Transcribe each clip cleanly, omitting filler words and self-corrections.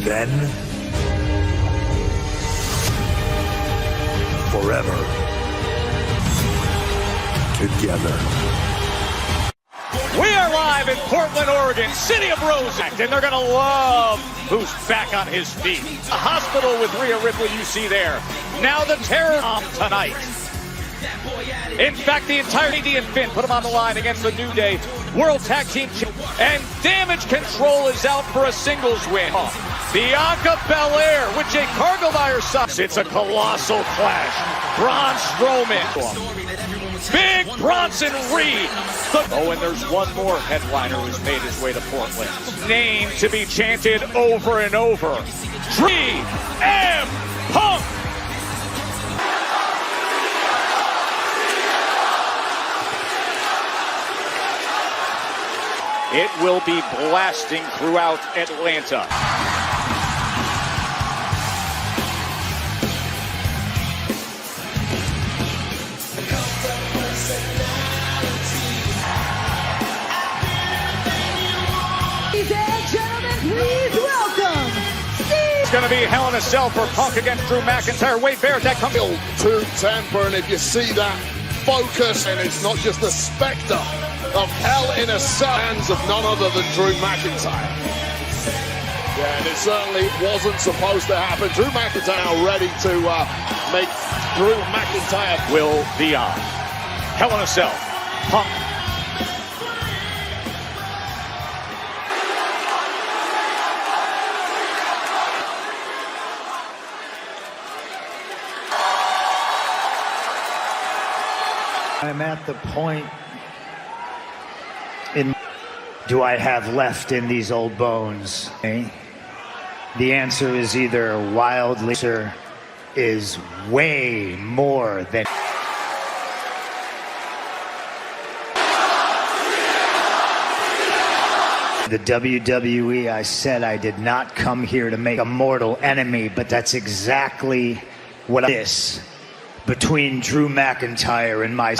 then forever together. We are live in Portland, Oregon, city of Roses, and they're going to love who's back on his feet. A hospital with Rhea Ripley you see there. Now the Terror tonight. In fact, the entire AD and Finn put him on the line against the New Day World Tag Team. And Damage Control is out for a singles win. Bianca Belair with Jade Cargill by her side. It's a colossal clash. Braun Strowman. Big Bronson Reed. Oh, and there's one more headliner who's made his way to Portland. Name to be chanted over and over. CM Punk. It will be blasting throughout Atlanta. Ladies and gentlemen, please welcome Steve. It's going to be Hell in a Cell for Punk against Drew McIntyre. Wade Barrett, that comes to temper, and if you see that focus, and it's not just the spectre of Hell in a Cell, hands of none other than Drew McIntyre. Yeah, and it certainly wasn't supposed to happen. Drew McIntyre ready to make Drew McIntyre will be on. Hell in a Cell. Punk. I'm at the point in do I have left in these old bones? Okay? The answer is either wildly is way more than the WWE. I said I did not come here to make a mortal enemy, but that's exactly what it is between Drew McIntyre and my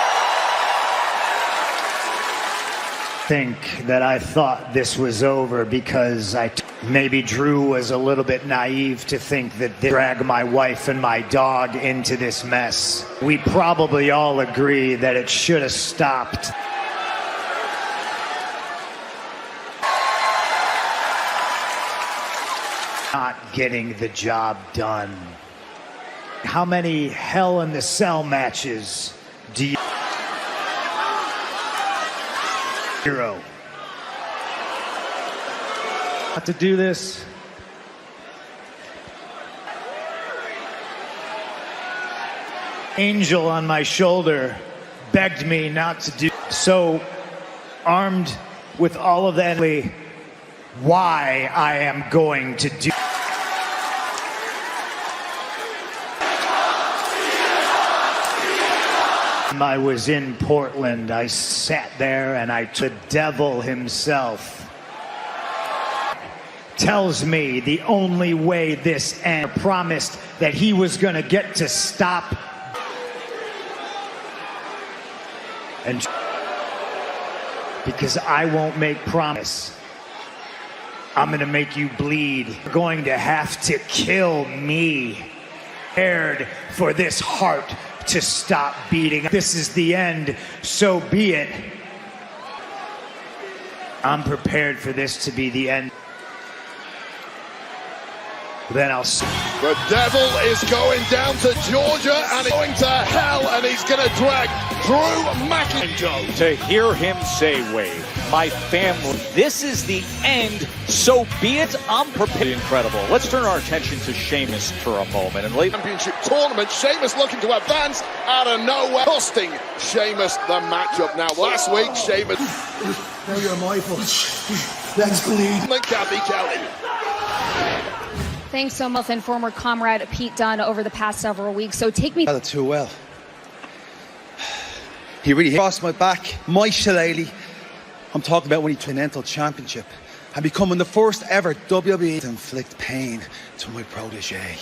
think that I thought this was over because maybe Drew was a little bit naive to think that they drag my wife and my dog into this mess. We probably all agree that it should have stopped. Not getting the job done. How many Hell in the Cell matches do you... Hero. Not to do this. Angel on my shoulder begged me not to do so. Armed with all of that, why I am going to do. I was in Portland. I sat there and the devil himself tells me the only way this ends, promised that he was going to get to stop. And because I won't make promise, I'm going to make you bleed. You're going to have to kill me. Prepared for this heart to stop beating. This is the end, so be it. I'm prepared for this to be the end. Then I'll see. The devil is going down to Georgia and going to hell, and he's going to drag Drew McIntyre. To hear him say, Wade, my family, this is the end, so be it. I'm prepared. Incredible. Let's turn our attention to Sheamus for a moment. And Championship tournament, Sheamus looking to advance out of nowhere, costing Sheamus the matchup. Now, last week, Sheamus. Now you're my fault. Thanks, bleed. Kathy Kelly. Thanks so much, and former comrade Pete Dunne over the past several weeks. So take me too well. He really crossed my back, my shillelagh. I'm talking about when he Continental Championship and becoming the first ever WWE to inflict pain to my protege.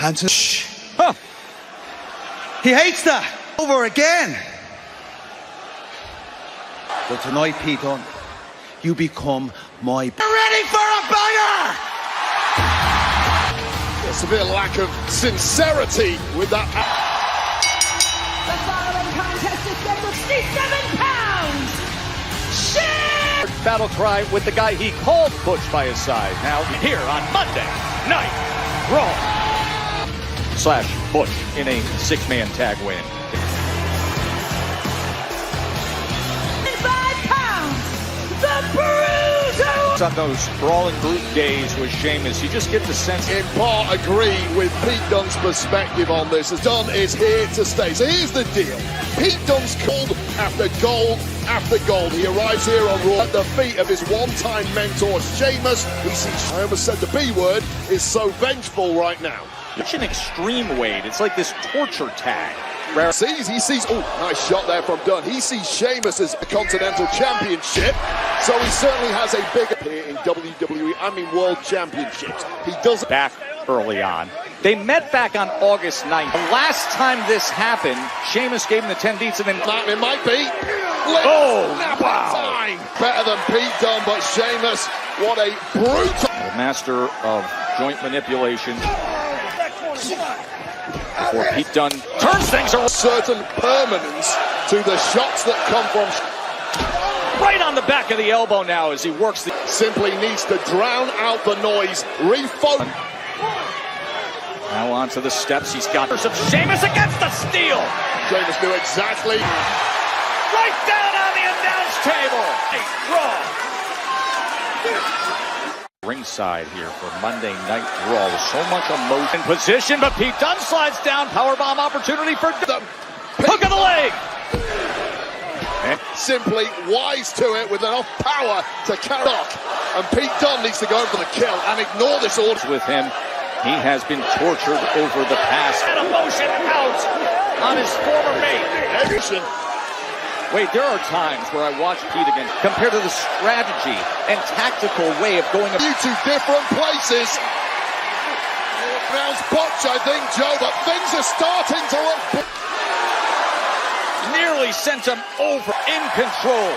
And to he hates that over again. But tonight, Pete Dunne, you become my... Ready for a banger! a severe lack of sincerity with that. The following contest is scheduled 67 pounds. Shane! Battle cry with the guy he called Butch by his side. Now here on Monday Night Raw / Butch in a 6-man tag win. 5 pounds. The Bruiser. On those brawling brute days with Sheamus, you just get the sense. In part agree with Pete Dunne's perspective on this, as Dunne is here to stay. So here's the deal. Pete Dunne's called after gold after gold. He arrives here on Raw at the feet of his one-time mentor, Sheamus. We see, I almost said the B word, is so vengeful right now. Such an extreme weight. It's like this torture tag. He sees, oh, nice shot there from Dunne. He sees Sheamus as a Continental Championship, so he certainly has a big appeal in WWE, I mean World Championships. He does back early on. They met back on August 9th. The last time this happened, Sheamus gave him the 10 beats and then... It might be. Wow. Time. Better than Pete Dunne, but Sheamus, what a brutal... The master of joint manipulation. Before Pete Dunne turns things around. Certain permanence to the shots that come from... Right on the back of the elbow now as he works the... Simply needs to drown out the noise, refocus. Now onto the steps, he's got some Sheamus against the steel. Sheamus knew exactly. Right down on the announce table. Raw. Ringside here for Monday Night Raw with so much emotion. Position, but Pete Dunne slides down. Powerbomb opportunity for the hook of the leg. Simply wise to it with enough power to carry on. And Pete Dunne needs to go for the kill and ignore this order. With him, he has been tortured over the past. And emotion out on his former mate. Wait, there are times where I watch Pete again compared to the strategy and tactical way of going You two different places. Pronounced Butch, I think, Joe, but things are starting to look... Nearly sent him over, in control.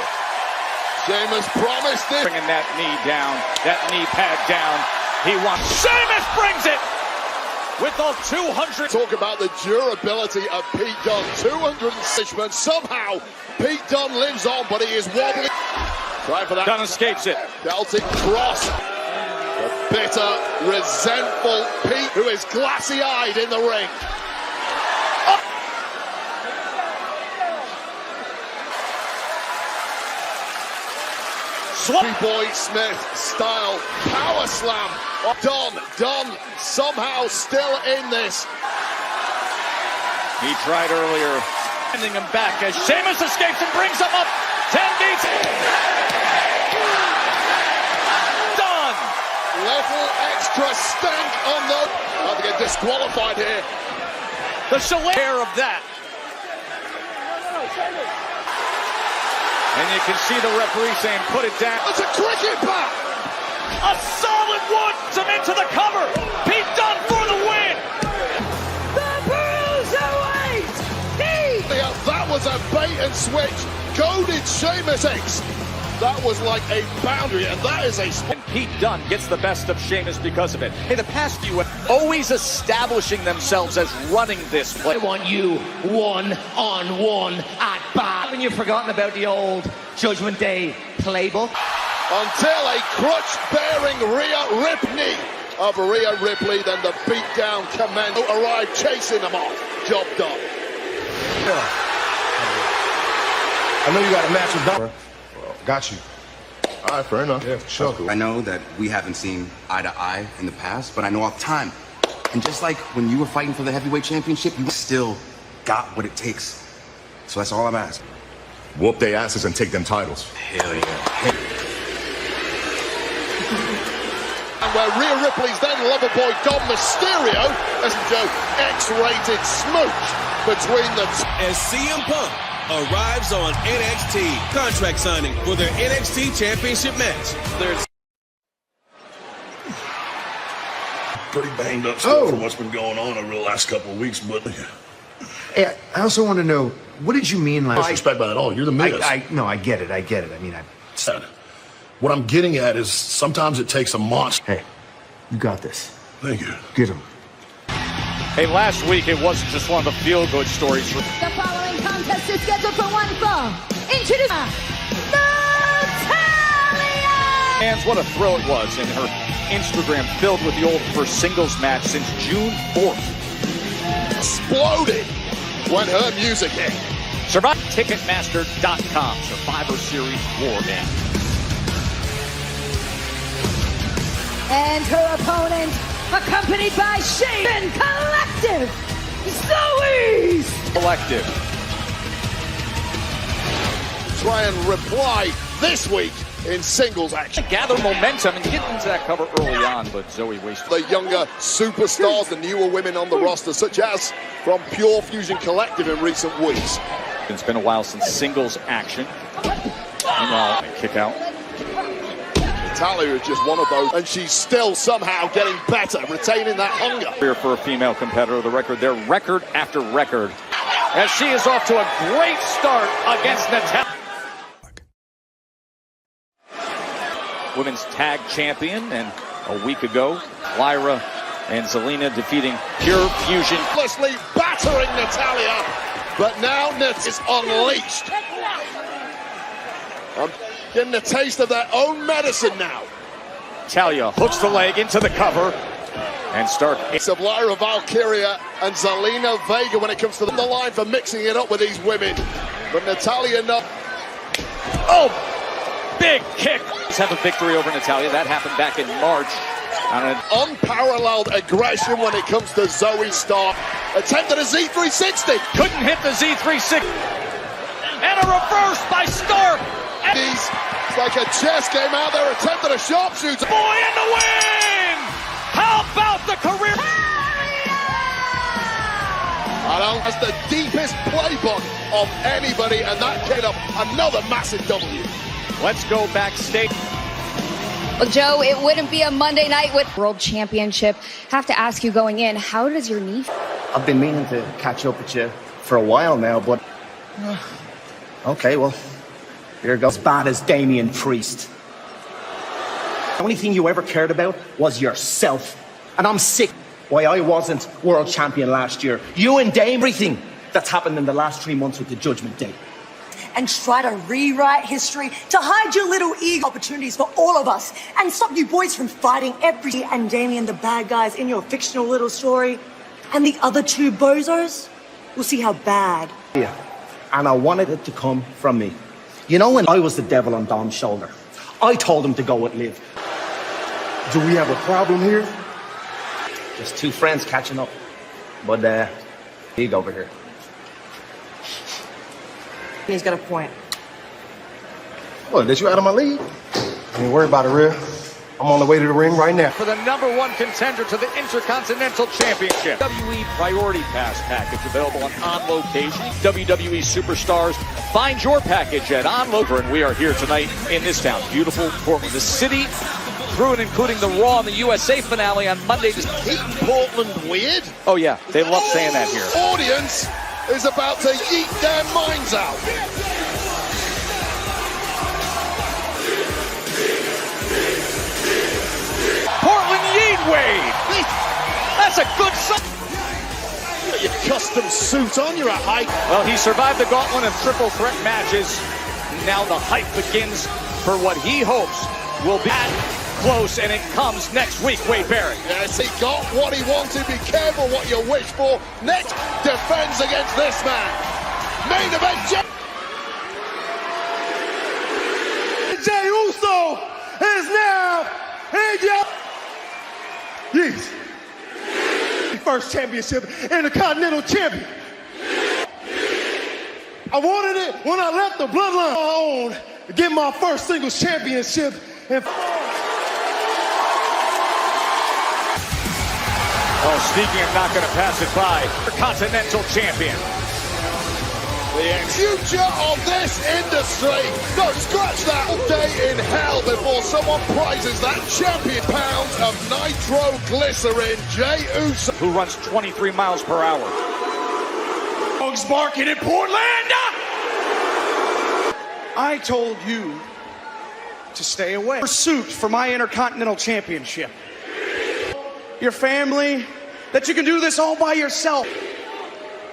Sheamus promised it. Bringing that knee down, that knee pad down. He wants... Sheamus brings it! With all 200... Talk about the durability of Pete Dunne. 206, but somehow Pete Dunne lives on, but he is wobbling. Try for that. Dunne escapes it. Celtic cross. The bitter, resentful Pete, who is glassy-eyed in the ring. Swampy Boy Smith style power slam. Dunne somehow still in this. He tried earlier, sending him back as Sheamus escapes and brings him up. 10 beats. Dunne. Little extra stank on the... About to get disqualified here. The shillelagh of that. And you can see the referee saying, put it down. It's a cricket bat! A solid one! Some into the cover. Pete Dunne for the win! The Bruiserweight. Yeah, that was a bait and switch. Goaded Sheamus X. That was like a boundary, and that is a... And Pete Dunne gets the best of Sheamus because of it. Hey, the past few always establishing themselves as running this play. I want you one-on-one at bat. Haven't you forgotten about the old Judgment Day playbook? Until a crutch-bearing Rhea Ripley of Rhea Ripley, then the beat-down commando arrived chasing them off. Job done. I know you got a match with Dunne. Got you. All right, fair enough. Yeah, for sure. I know that we haven't seen eye to eye in the past, but I know all the time. And just like when you were fighting for the heavyweight championship, you still got what it takes. So that's all I'm asking. Whoop their asses and take them titles. Hell yeah. And where Rhea Ripley's then lover boy Dom Mysterio, as Joe, X-rated smooch between the as CM Punk arrives on NXT. Contract signing for their NXT Championship match. There's pretty banged up still for what's been going on over the last couple of weeks, but hey, I also want to know, what did you mean last... No disrespect by that at all. You're the Miz. No, I get it. I mean, what I'm getting at is sometimes it takes a monster. Hey, you got this. Thank you. Get him. Hey, last week it wasn't just one of the feel-good stories. The following contest is scheduled for one fall. Introduce Natalya! Fans, what a thrill it was in her Instagram filled with the old first singles match since June 4th. Exploded when her music hit. Survive Ticketmaster.com. Survivor Series War in. And her opponent, accompanied by Shaven Collective, Zoe Collective. Try and reply this week in singles action. Gather momentum and get into that cover early on, but Zoe wasted. The younger superstars, the newer women on the roster, such as from Pure Fusion Collective in recent weeks. It's been a while since singles action. Meanwhile, a kick out. Natalya is just one of those, and she's still somehow getting better, retaining that hunger. Here for a female competitor, the record there, record after record, as she is off to a great start against Natalya. Women's tag champion, and a week ago, Lyra and Zelina defeating Pure Fusion. Endlessly battering Natalya, but now Nat is unleashed. I'm getting a taste of their own medicine now. Natalya hooks the leg into the cover and start. It's of Lyra Valkyria and Zelina Vega when it comes to the line for mixing it up with these women. But Natalya, no. Oh, big kick. Let's have a victory over Natalya. That happened back in March. On an unparalleled aggression when it comes to Zoe Stark. Attempted a Z360. Couldn't hit the Z360. And a reverse by Stark. It's like a chess game out there. Attempted a sharpshooter. Boy in the win! How about the career? That's the deepest playbook of anybody, and that came up another massive W. Let's go backstage. Well, Joe, it wouldn't be a Monday night with World Championship. Have to ask you going in, how does your knee feel? I've been meaning to catch up with you for a while now, but okay, well, here goes. As bad as Damian Priest. The only thing you ever cared about was yourself. And I'm sick why I wasn't world champion last year. You and Dame, everything that's happened in the last 3 months with the Judgment Day. And try to rewrite history to hide your little ego opportunities for all of us and stop you boys from fighting every and Damian the bad guys in your fictional little story. And the other two bozos will see how bad. Yeah, and I wanted it to come from me. You know when I was the devil on Dom's shoulder, I told him to go with Liv. Do we have a problem here? Just two friends catching up. But big over here. He's got a point. What, that you out of my league? Ain't worry about it, real. I'm on the way to the ring right now. For the #1 contender to the Intercontinental Championship. WWE Priority Pass package available on location. WWE Superstars. Find your package at On Location. And we are here tonight in this town. Beautiful Portland. The city through and including the Raw and the USA finale on Monday. Keep Portland weird? Oh, yeah. They love saying that here. Audience is about to yeet their minds out. Portland yeet Wade. That's a good sign. Got your custom suit on, you're a hype. Well, he survived the gauntlet of triple threat matches. Now the hype begins for what he hopes will be close, and it comes next week, Wade Barrett. Yes, he got what he wanted. Be careful what you wish for. Next, defends against this man. Main event. Jey Uso is now in your first championship and the Continental Champion. I wanted it when I left the bloodline on to get my first singles championship. And oh, speaking of not going to pass it by, Continental Champion. The future of this industry. No, scratch that. All day in hell before someone prizes that champion. Pounds of nitroglycerin. Jey Uso, who runs 23 miles per hour. Dogs barking in Portland. I told you to stay away. Pursuit for my Intercontinental Championship. Your family that you can do this all by yourself.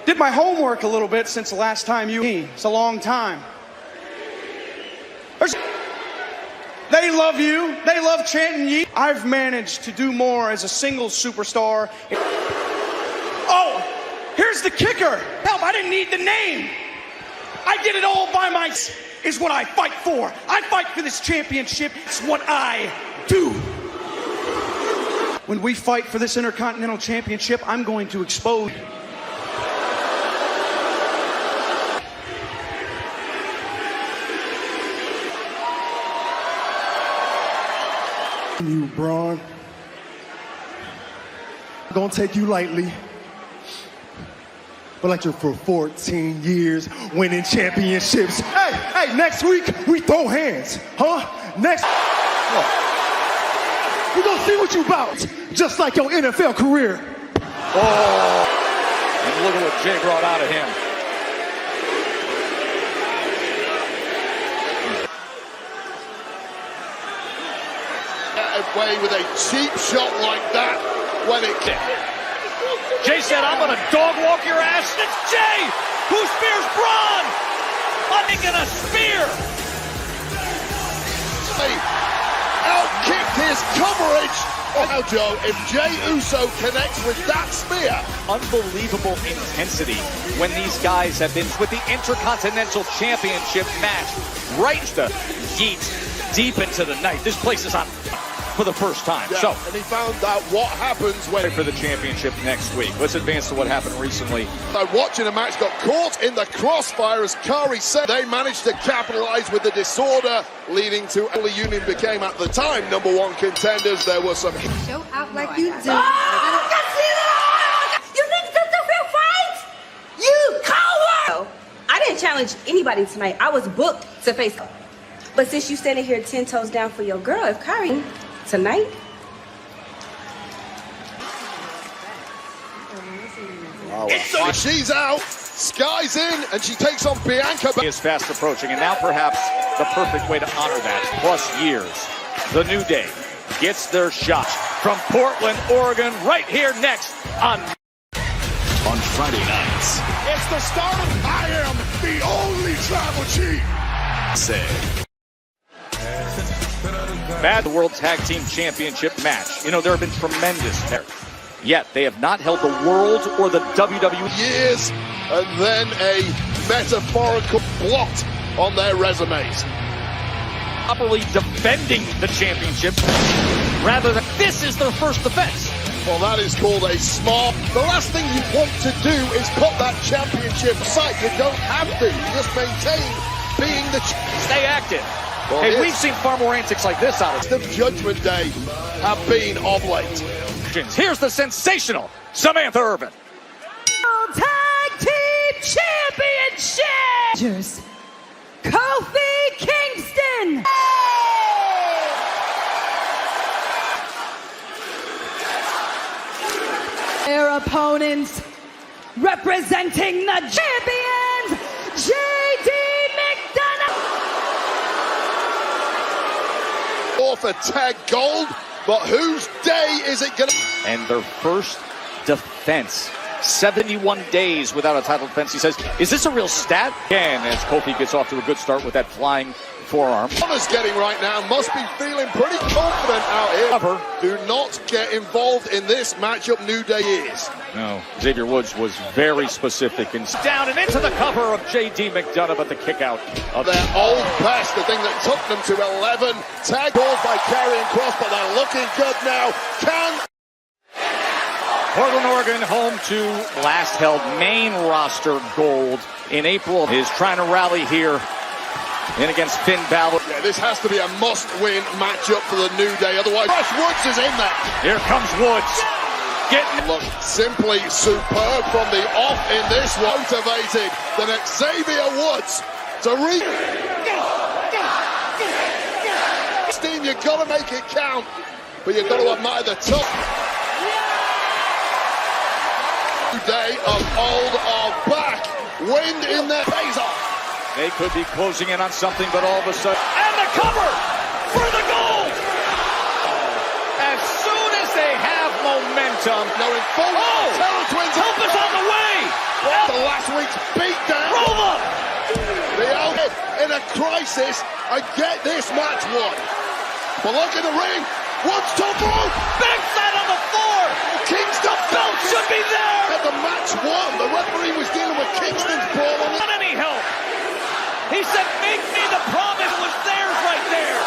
Did my homework a little bit since the last time you... It's a long time. They love you. They love chanting ye. I've managed to do more as a single superstar. Oh, here's the kicker. Help, I didn't need the name. I did it all by myself. Is what I fight for. I fight for this championship. It's what I do. When we fight for this Intercontinental Championship, I'm going to expose... You, Braun. I'm gonna take you lightly. But like you're for 14 years winning championships. Hey, next week we throw hands, huh? Next, we're gonna see what you about, just like your NFL career. Oh, and look at what Jay brought out of him. Away with a cheap shot like that when it kicked. Jay said, I'm going to dog walk your ass. It's Jay who spears Braun. I'm making a spear. He out-kicked his coverage. Now, Joe, if Jey Uso connects with that spear. Unbelievable intensity when these guys have been with the Intercontinental Championship match. Right to yeet deep into the night. This place is on for the first time. Yeah, so, and he found out what happens when... For the championship next week. Let's advance to what happened recently. Watching a match got caught in the crossfire, as Kari said. They managed to capitalize with the disorder, leading to only Union became at the time #1 contenders. There was some... Show out like you do. You think that's a fair fight? You coward! I didn't challenge anybody tonight. I was booked to face. But since you standing here 10 toes down for your girl, if Kari tonight. She's out, Sky's in, and she takes on Bianca. Is fast approaching, and now perhaps the perfect way to honor that. Plus years. The New Day gets their shot from Portland, Oregon, right here next on Friday nights. It's the start of I am the only tribal chief. Say. Bad World Tag Team Championship match. You know, there have been tremendous there. Yet, they have not held the World or the WWE. Years, and then a metaphorical blot on their resumes. Properly defending the championship, rather than this is their first defense. Well, that is called a smart. The last thing you want to do is put that championship aside. You don't have to. You just maintain being the Stay active. Well, hey, we've seen far more antics like this out of the Judgment Day have been of late. Here's the sensational Samantha Irvin. World Tag Team Championship! Kofi Kingston! Their opponents, representing the champions, J.D. McDonagh! For tag gold, but whose day is it gonna? And their first defense. 71 days without a title defense. He says, is this a real stat? Again, as Kofi gets off to a good start with that flying forearm. Connor's getting right now, must be feeling pretty confident out here. However, do not get involved in this matchup. New Day is. No, Xavier Woods was very specific and down and into the cover of J.D. McDonagh, but the kick out of their old best, the thing that took them to 11. Tag balls by Karrion Kross, but they're looking good now. Portland, Oregon, home to last held main roster gold in April. Is trying to rally here in against Finn Balor. Yeah, this has to be a must-win matchup for the New Day. Otherwise, Rush Woods is in there. Here comes Woods. Getting look simply superb from the off in this one. Motivated the next Xavier Woods to Steam, you got to make it count, but you got to admire the top. Day of old are back. Wind in their face off. They could be closing in on something, but all of a sudden, and the cover for the gold. As soon as they have momentum. momentum. Knowing full well Terror Twins Help is on the way. After last week's beatdown. Roma. The Elgin in a crisis. I get this match won. But look at the ring. What's top rope? Backside on the floor. Kingston. The belt should be there. And the match won. The referee was dealing with Kingston's brawl. Not any help. He said, make me the promise was theirs right there.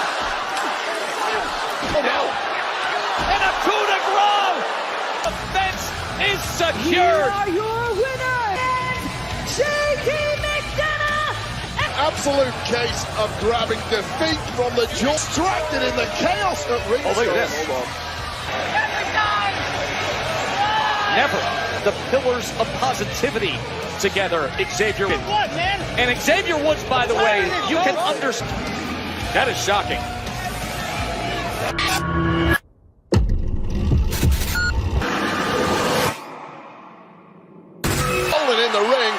Oh, no. And a coup de grace. The fence is secured. Here are your winners, JD McDonagh. Absolute case of grabbing defeat from the jaw. Distracted in the chaos at ringside. Oh, look at this. Hold on. Never the pillars of positivity together, Xavier Woods. What, man? And Xavier Woods, by the way, you can understand. That is shocking. In the ring,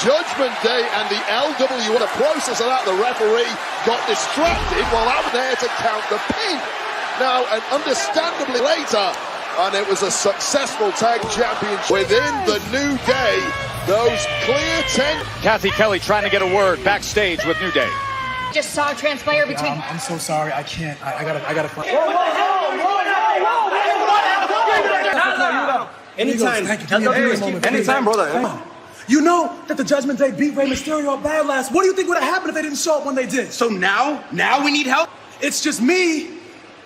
Judgment Day and the LW. In the process of that, the referee got distracted while out there to count the pin. Now, and understandably later, and it was a successful tag championship within the New Day. Those clear 10. Kathy Kelly trying to get a word backstage with New Day. Just saw transpire between. I'm so sorry. I can't. I gotta find. Anytime. Anytime, brother. You know that the Judgment Day beat Rey Mysterio at Backlash. What do you think would have happened if they didn't show up when they did? So now we need help? It's just me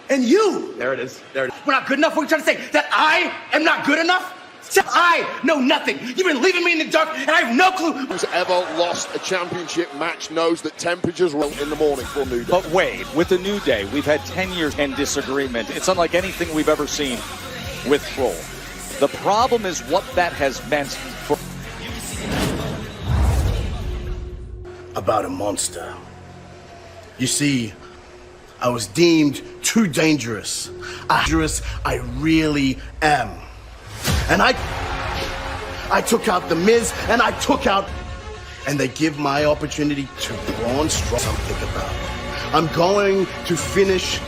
and you. There it is. We're not good enough? What are you trying to say? That I am not good enough? I know nothing. You've been leaving me in the dark, and I have no clue. Who's ever lost a championship match knows that temperatures roll in the morning for New Day. But Wade, with the New Day, we've had 10 years in disagreement. It's unlike anything we've ever seen with Kroll. The problem is what that has meant for... About a monster. You see, I was deemed too dangerous. Dangerous I really am. And I took out The Miz, and I took out... And they give my opportunity to Braun Strowman something about it. I'm going to finish...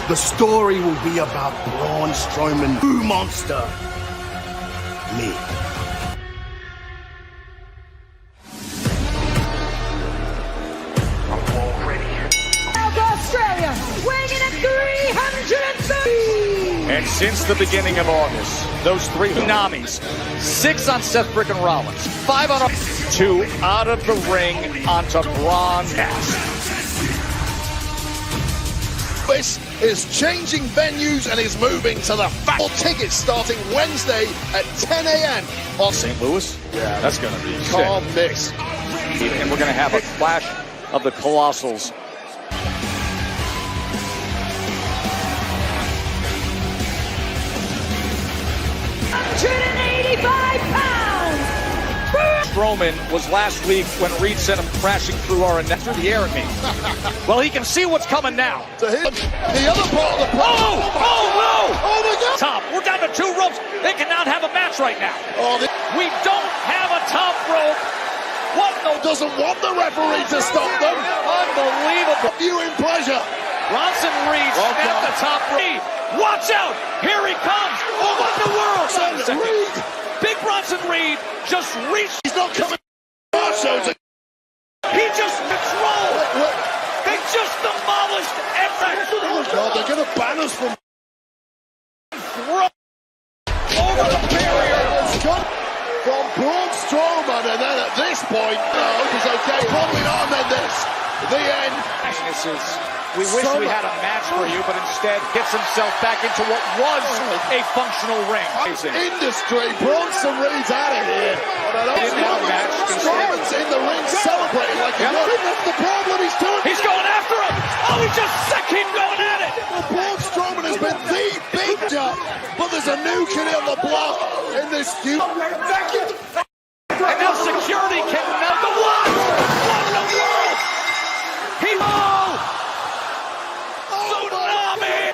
The story will be about Braun Strowman, who monster? Me. Australia, weighing in at 330. And since the beginning of August, those 3 Tsunamis, 6 on Seth Frickin' Rollins, 5 on 2 out of the ring onto Braun. This is changing venues and is moving to the Full tickets starting Wednesday at 10 a.m. on St. Louis. Yeah, that's going to be can't sick. miss. And we're going to have a flash of the Colossals. Strowman was last week when Reed sent him crashing through our net through the air at me. Well, he can see what's coming now. To him, the other part of the Oh no! Oh my God! Top. We're down to 2 ropes. They cannot have a match right now. We don't have a top rope. What no? Doesn't want the referee to stop them. Unbelievable. Viewing pleasure. Bronson Reed at the top rope. Watch out! Here he comes! Oh, what in the world? Reed. Big Bronson Reed just reached. He's not coming. He just controlled. They just demolished everything. Oh God, they're going to ban us from over the barrier. It's come from Braun Strowman, and then at this point, no, he's okay. Probably not. And then this, the end. We wish we had a match for you, but instead gets himself back into what was a functional ring. Industry, Bronson Reed's out of here. Didn't have a match. Strowman's in the ring celebrating like he's That's the problem he's doing. He's going after him. Oh, he just keep going at it. Well, Braun Strowman has been the big job, but there's a new kid on the block in this feud. And now security can melt the what? What in the world? Tsunami!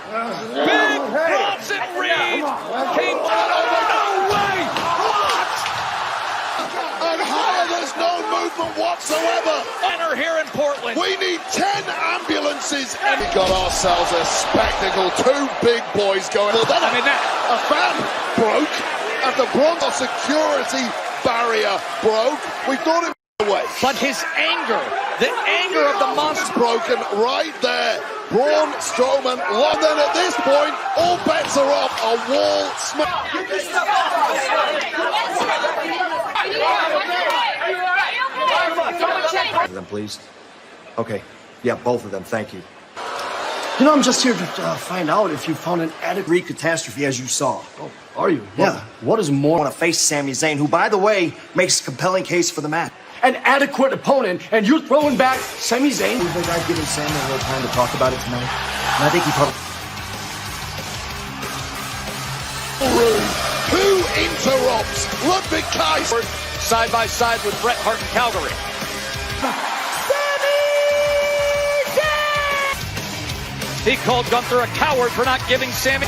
Big Bronson Reed came out of no way! What? And higher, there's no movement whatsoever. Enter here in Portland. We need 10 ambulances. And we got ourselves a spectacle. 2 big boys going. Well, then a fan. after Braun's security barrier broke. We thought it was away. But his anger, the anger of the monster, broken right there. Braun Strowman, and then at this point, all bets are off. A wall smash. Them, please. Okay. Yeah, both of them. Thank you. You know, I'm just here to find out if you found an adequate catastrophe as you saw. Oh, are you? Yeah. What is more want to face Sami Zayn, who, by the way, makes a compelling case for the match? An adequate opponent, and you're throwing back Sami Zayn? You think I've given Sami a little time to talk about it tonight? And I think he probably... Who interrupts Ludwig Kaiser? Side by side with Bret Hart in Calgary. He called Gunther a coward for not giving Sami.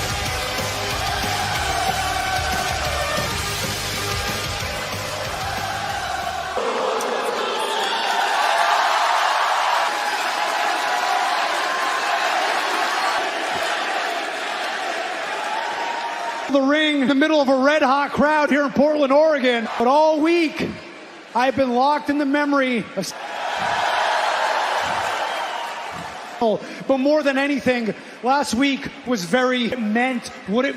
The ring in the middle of a red-hot crowd here in Portland, Oregon. But all week, I've been locked in the memory of... But more than anything, last week was what it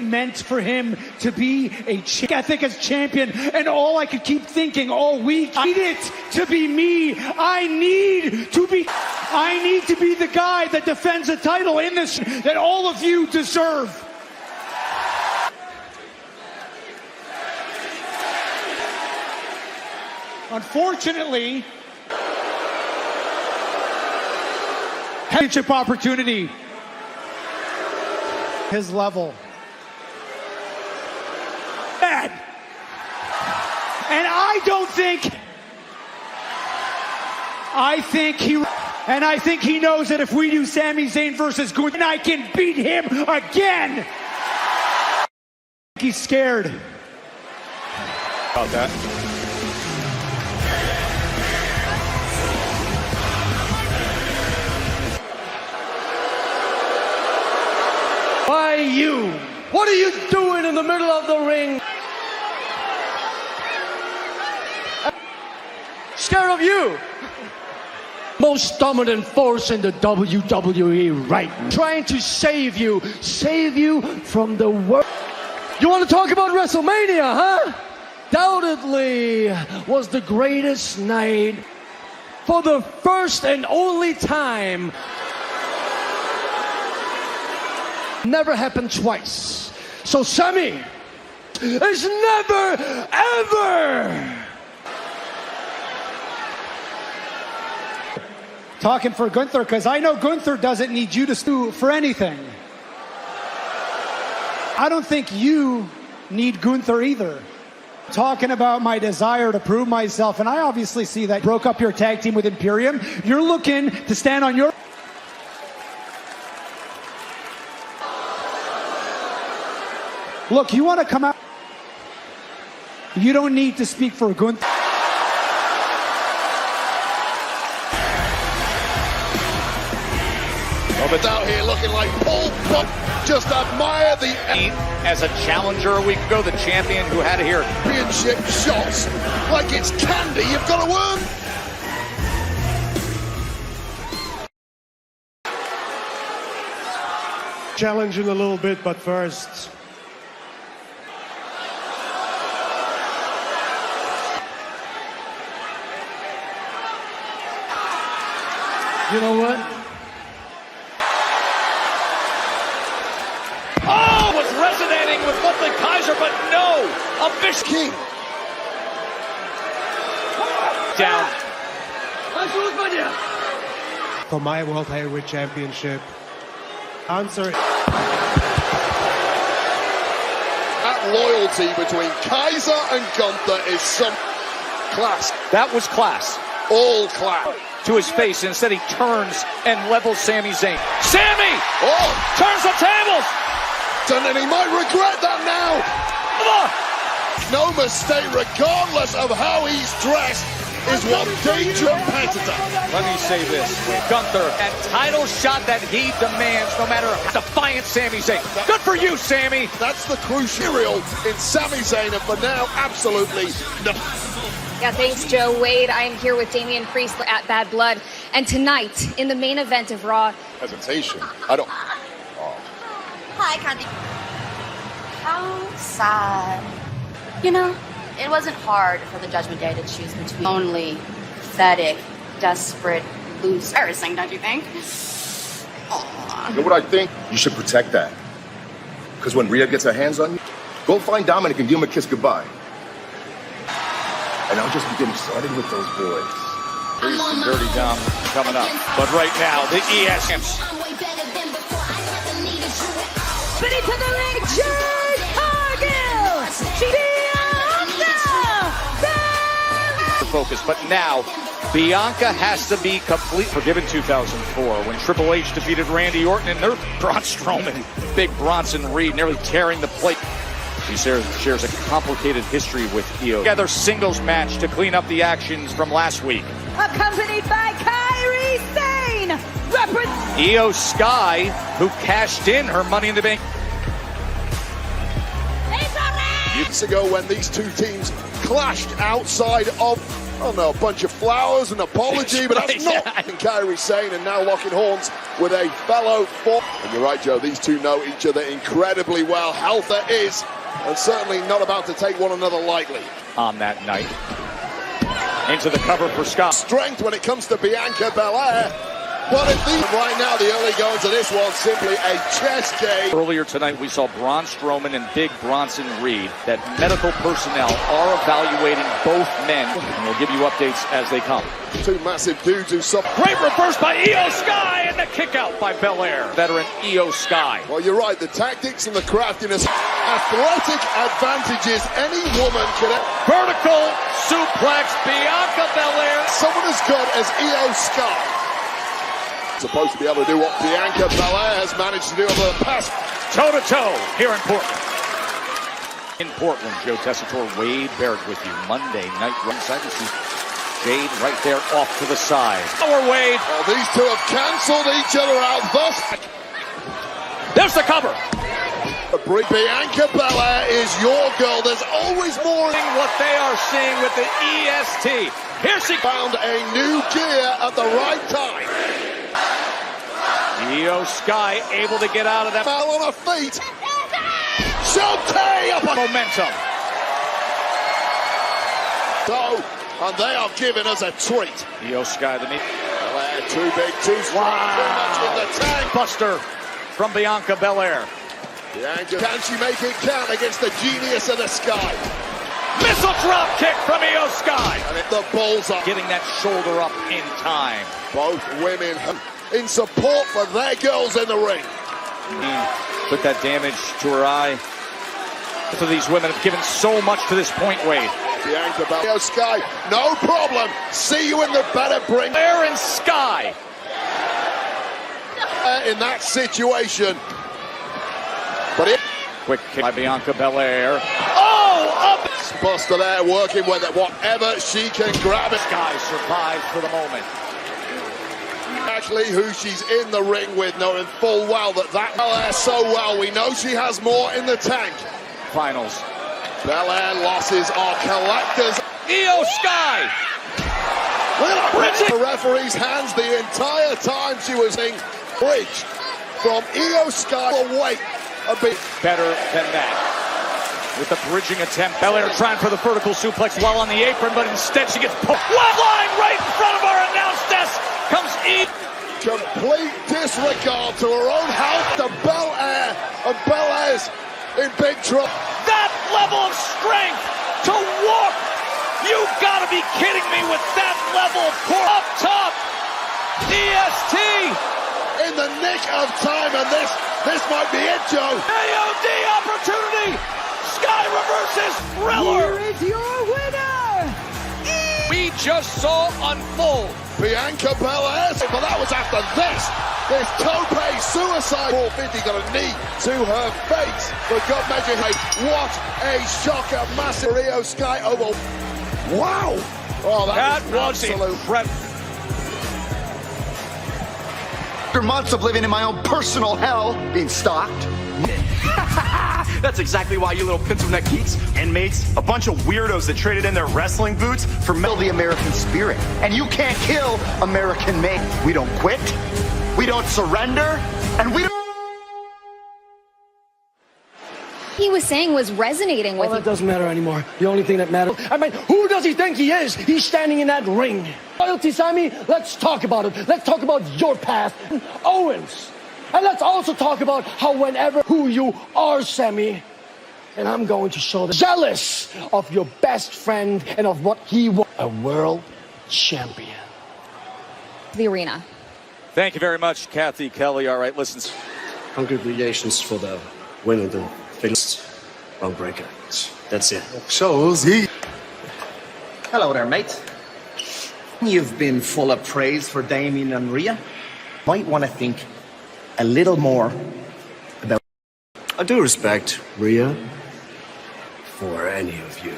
meant for him to be I think as champion, and all I could keep thinking all week, I need it to be me. I need to be the guy that defends the title in this, that all of you deserve. Unfortunately, championship opportunity, his level. Bad. And I think he knows that if we do Sami Zayn versus Gunther, I can beat him again. He's scared. About that. Why you? What are you doing in the middle of the ring? Scared of you? Most dominant force in the WWE right now. Trying to save you from the world. You want to talk about WrestleMania, huh? Doubtedly was the greatest night for the first and only time. Never happened twice. So Sami is never, ever talking for Gunther, because I know Gunther doesn't need you to sue for anything. I don't think you need Gunther either. Talking about my desire to prove myself, and I obviously see that broke up your tag team with Imperium. You're looking to stand on your... Look, you want to come out? You don't need to speak for Gunther. Robert's out here looking like Paul, but just admire the... As a challenger a week ago, the champion who had to hear championship shots like it's candy you've got to earn. Challenging a little bit, but first... You know what? Oh, was resonating with Ludwig Kaiser, but no, a vicious king. Down. For my World Heavyweight Championship, answer. That loyalty between Kaiser and Gunther is some class. That was class. All class. To his face, instead he turns and levels Sami Zayn. Sami! Oh! Turns the tables! And he might regret that now. No mistake, regardless of how he's dressed. is one dangerous competitor. Let me say this. Gunther, that title shot that he demands, no matter how defiant Sami Zayn. Good for you, Sami. That's the crucial in Sami Zayn, and for now, absolutely no. Yeah, thanks, Joe Wade. I am here with Damian Priest at Bad Blood. And tonight, in the main event of Raw... Hesitation. I don't... Hi, Candy. How sad. You know, it wasn't hard for the Judgment Day to choose between lonely, pathetic, desperate, loose, embarrassing, don't you think? You know what I think? You should protect that. Because when Rhea gets her hands on you, go find Dominic and give him a kiss goodbye. And I'll just be getting started with those boys. Priest and Dirty Dom coming up. But right now, the ESMs. Spinning to the ring, Jade Cargill! Bianca! Focus, but now Bianca has to be complete. Forgiven 2004 when Triple H defeated Randy Orton and their Braun Strowman, big Bronson Reed, nearly tearing the plate. She shares a complicated history with Io. Together singles match to clean up the actions from last week. Accompanied by Kairi Sane! Io Sky, who cashed in her Money in the Bank. Years ago when these two teams clashed outside of, I don't know, a bunch of flowers and apology, but that's not Kairi Sane, and now locking horns with a fellow four. And you're right, Joe, these two know each other incredibly well. Health there is, and certainly not about to take one another lightly. On that night. Into the cover for Scott. Strength when it comes to Bianca Belair. But right now, the early goings of this one, simply a chess game. Earlier tonight, we saw Braun Strowman and Big Bronson Reed. That medical personnel are evaluating both men, and we'll give you updates as they come. Two massive dudes who suffer. Great reverse by Io Sky, and the kick out by Belair. Veteran Io Sky. Well, you're right. The tactics and the craftiness, athletic advantages any woman can have. Vertical suplex, Bianca Belair. Someone as good as Io Sky supposed to be able to do what Bianca Belair has managed to do over the past. Toe-to-toe here in Portland. In Portland, Joe Tessitore, Wade Barrett with you. Monday night ringside. You see Jade right there off to the side. Our Wade. Well, these two have cancelled each other out thus. There's the cover. Bianca Belair is your girl. There's always more. What they are seeing with the EST. Here she found a new gear at the right time. Io Sky able to get out of that. Fell on her feet. Shotay up on momentum. So, and they are giving us a treat. Io Sky, the knee. Belair, too big, too strong, too much in the tank. Buster from Bianca Belair. Bianca, can she make it count against the genius of the sky? Missile drop kick from Io Sky. And the balls up. Getting that shoulder up in time. Both women in support for their girls in the ring. Put that damage to her eye. So these women have given so much to this point, Wade. Bianca Belair, Sky, no problem. See you in the better bring. Belair and Sky. In that situation. But it. Quick kick by Bianca Belair. Oh, up! Buster there working with it, whatever she can grab it. Sky survives for the moment. Actually, who she's in the ring with, knowing full well that Belair so well, we know she has more in the tank. Finals. Belair losses are collectors. Io Sky. The referee's hands the entire time she was in bridge from Io Sky. Wait a bit better than that. With the bridging attempt, Belair trying for the vertical suplex while on the apron, but instead she gets poked. Line right in front of our announce desk comes Eve. Complete disregard to her own health. To Belair, and Belair's in big trouble. That level of strength to walk. You gotta be kidding me with that level of core. Up top, EST. In the nick of time, and this might be it, Joe. AOD opportunity. Sky reverses. Thriller. Here is your winner. We just saw unfold. Bianca Belair, but that was after this tope suicide. 450 got a knee to her face. For good measure, What a shocker. Massive Rio Sky over. Wow. Oh, that was incredible. After months of living in my own personal hell, being stalked. That's exactly why you little pencil neck geeks, inmates, a bunch of weirdos that traded in their wrestling boots for The American spirit. And you can't kill American made. We don't quit. We don't surrender. And we don't. He was saying was resonating with That doesn't matter anymore. The only thing that matters. I mean, who does he think he is? He's standing in that ring. Loyalty, Sammy, let's talk about it. Let's talk about your past, Owens. And let's also talk about how whenever who you are, Sammy. And I'm going to show them jealous of your best friend and of what he was, a world champion. the arena. Thank you very much, Kathy Kelly. All right, listen. Congratulations for the win of the Phillies round breaker. That's it. Shows he. Hello there, mate. You've been full of praise for Damien and Rhea. Might want to think a little more about. I do respect Rhea for any of you.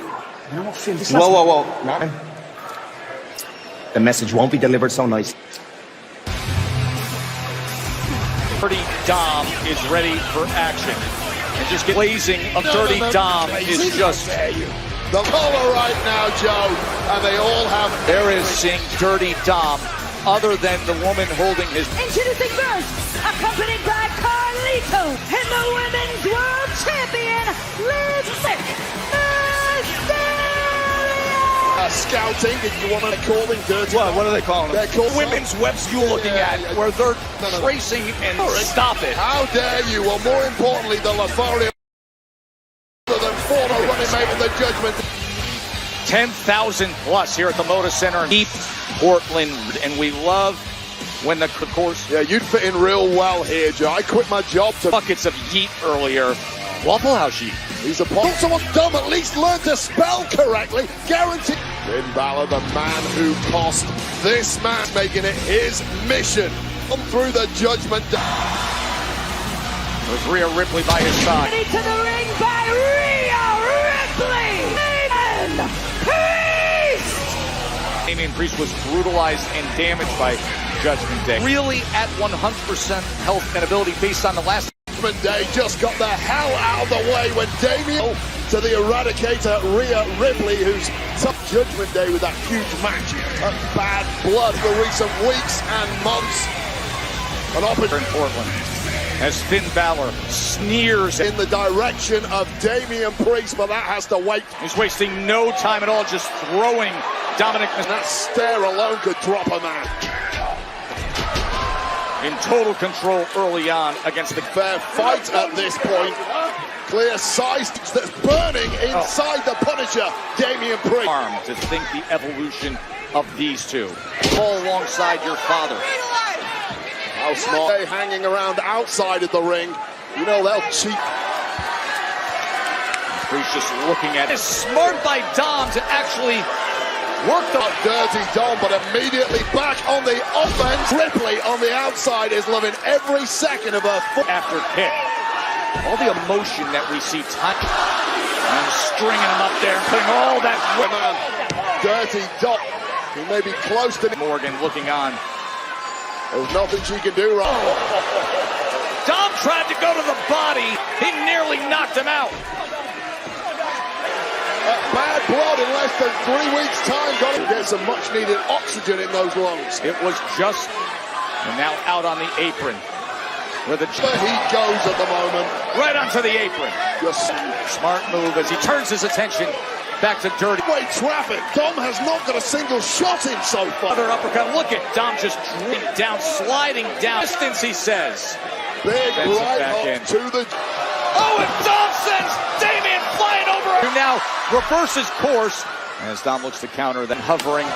No, Phil, whoa. No. The message won't be delivered so nice. Dirty Dom is ready for action. And just blazing of Dirty Dom is just... The collar right now, Joe, and they all have... There is seeing Dirty Dom, other than the woman holding his... Introducing first, accompanied by Carlito, and the Women's World Champion, Liv Scouting, if you want to call them dirty. What are they calling them? They're called women's webs you're looking at, where they're tracing and stop it. How dare you? Well, more importantly, the Lothario than former running mate of the Judgment. 10,000 plus here at the Moda Center in Deep Portland, and we love when the course. Yeah, you'd fit in real well here, Joe. I quit my job to buckets of yeet earlier. Waffle House yeet. He's a pop. Someone dumb at least learn to spell correctly. Guaranteed. Finn Balor, the man who cost this match, making it his mission. Come through the Judgment Day. With Rhea Ripley by his side. Ready to the ring by Rhea Ripley. Damien Priest. Damien Priest was brutalized and damaged by Judgment Day. Really at 100% health and ability based on the last. Judgment Day just got the hell out of the way when Damien to the Eradicator Rhea Ripley, who's tough Judgment Day with that huge match of Bad Blood for recent weeks and months. An opportunity in Portland as Finn Balor sneers in the direction of Damien Priest, but that has to wait. He's wasting no time at all, just throwing Dominic. And that stare alone could drop a man. In total control early on against the fair fight at this point. Clear size that's burning inside the Punisher, Damien Priest. To think the evolution of these two. Fall alongside your father. How smart they hanging around outside of the ring. You know they'll cheat. Priest just looking at it. It's smart by Dom to actually work the Dirty Dom, but immediately back on the offense. Ripley on the outside is loving every second of her foot after kick. All the emotion that we see and stringing him up there and putting all that man. Dirty Dom. He may be close to Morgan looking on. There's nothing she can do wrong. Dom tried to go to the body. He nearly knocked him out. Bad Blood in less than 3 weeks' time. Got to get some much-needed oxygen in those lungs. It was just, and now out on the apron. Where the heat goes at the moment. Right onto the apron. Just smart move as he turns his attention back to Dirty. Wait, traffic. Dom has not got a single shot in so far. Another uppercut. Look at Dom just down, sliding down. Distance, he says. Big right up to the... Oh, and Dom sends Damien flying over. Who now reverses course as Dom looks to counter, then hovering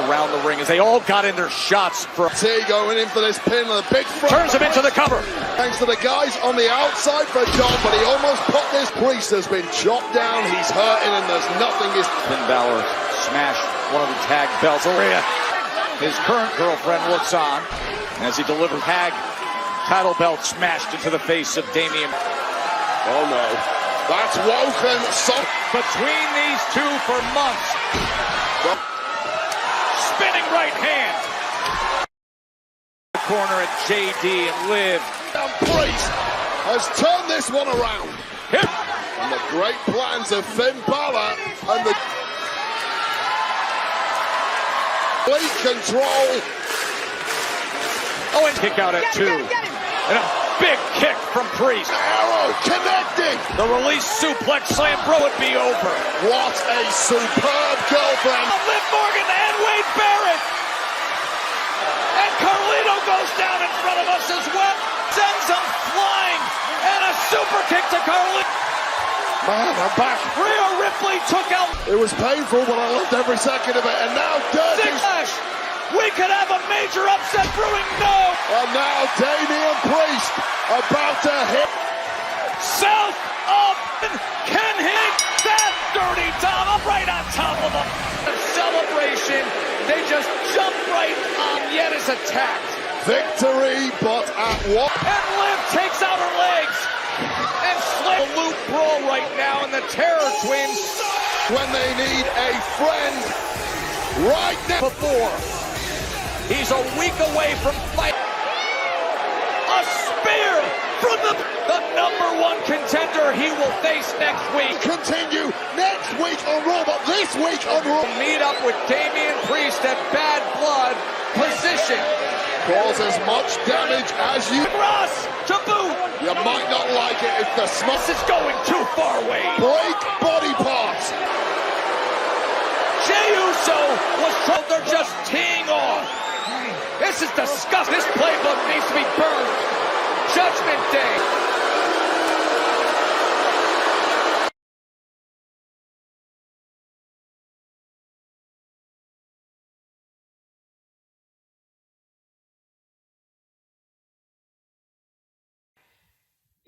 around the ring as they all got in their shots. T going in for this pin and a big front. Turns him into the cover. Thanks to the guys on the outside for Dom, but he almost put this. Priest has been chopped down. He's hurting and there's nothing. Finn Balor smashed one of the tag belts. His current girlfriend looks on as he delivers tag title belt smashed into the face of Damien. Oh no. That's woken some between these two for months. Spinning right hand. Corner at JD and Liv. And Priest has turned this one around. And the great plans of Finn Balor and the complete control. Oh, and kick out at 2. And a big kick from Priest. Arrow connecting. The release suplex slam, bro, would be over. What a superb girlfriend. Liv Morgan and Wade Barrett. And Carlito goes down in front of us as well. Sends him flying. And a super kick to Carlito. Man, I'm back. Rhea Ripley took out. It was painful, but I loved every second of it. And now Dirty. We could have a major upset brewing. No. And now Damian Priest about to hit. South up. Can hit that Dirty Dom up right on top of him. The celebration. They just jump right on. Yet is attacked. Victory, but at what? And Liv takes out her legs. And slip a loop brawl right now in the Terror Twins. When they need a friend right now. Before. He's a week away from fight. A spear from the #1 contender he will face next week. Continue next week on Raw, but this week on Raw. Meet up with Damian Priest at Bad Blood. Position. Cause as much damage as you. Ross to boot. You might not like it if the This is going too far away. Break body parts. Jey Uso was told they're just teeing off. This is disgusting. This playbook needs to be burned. Judgment Day.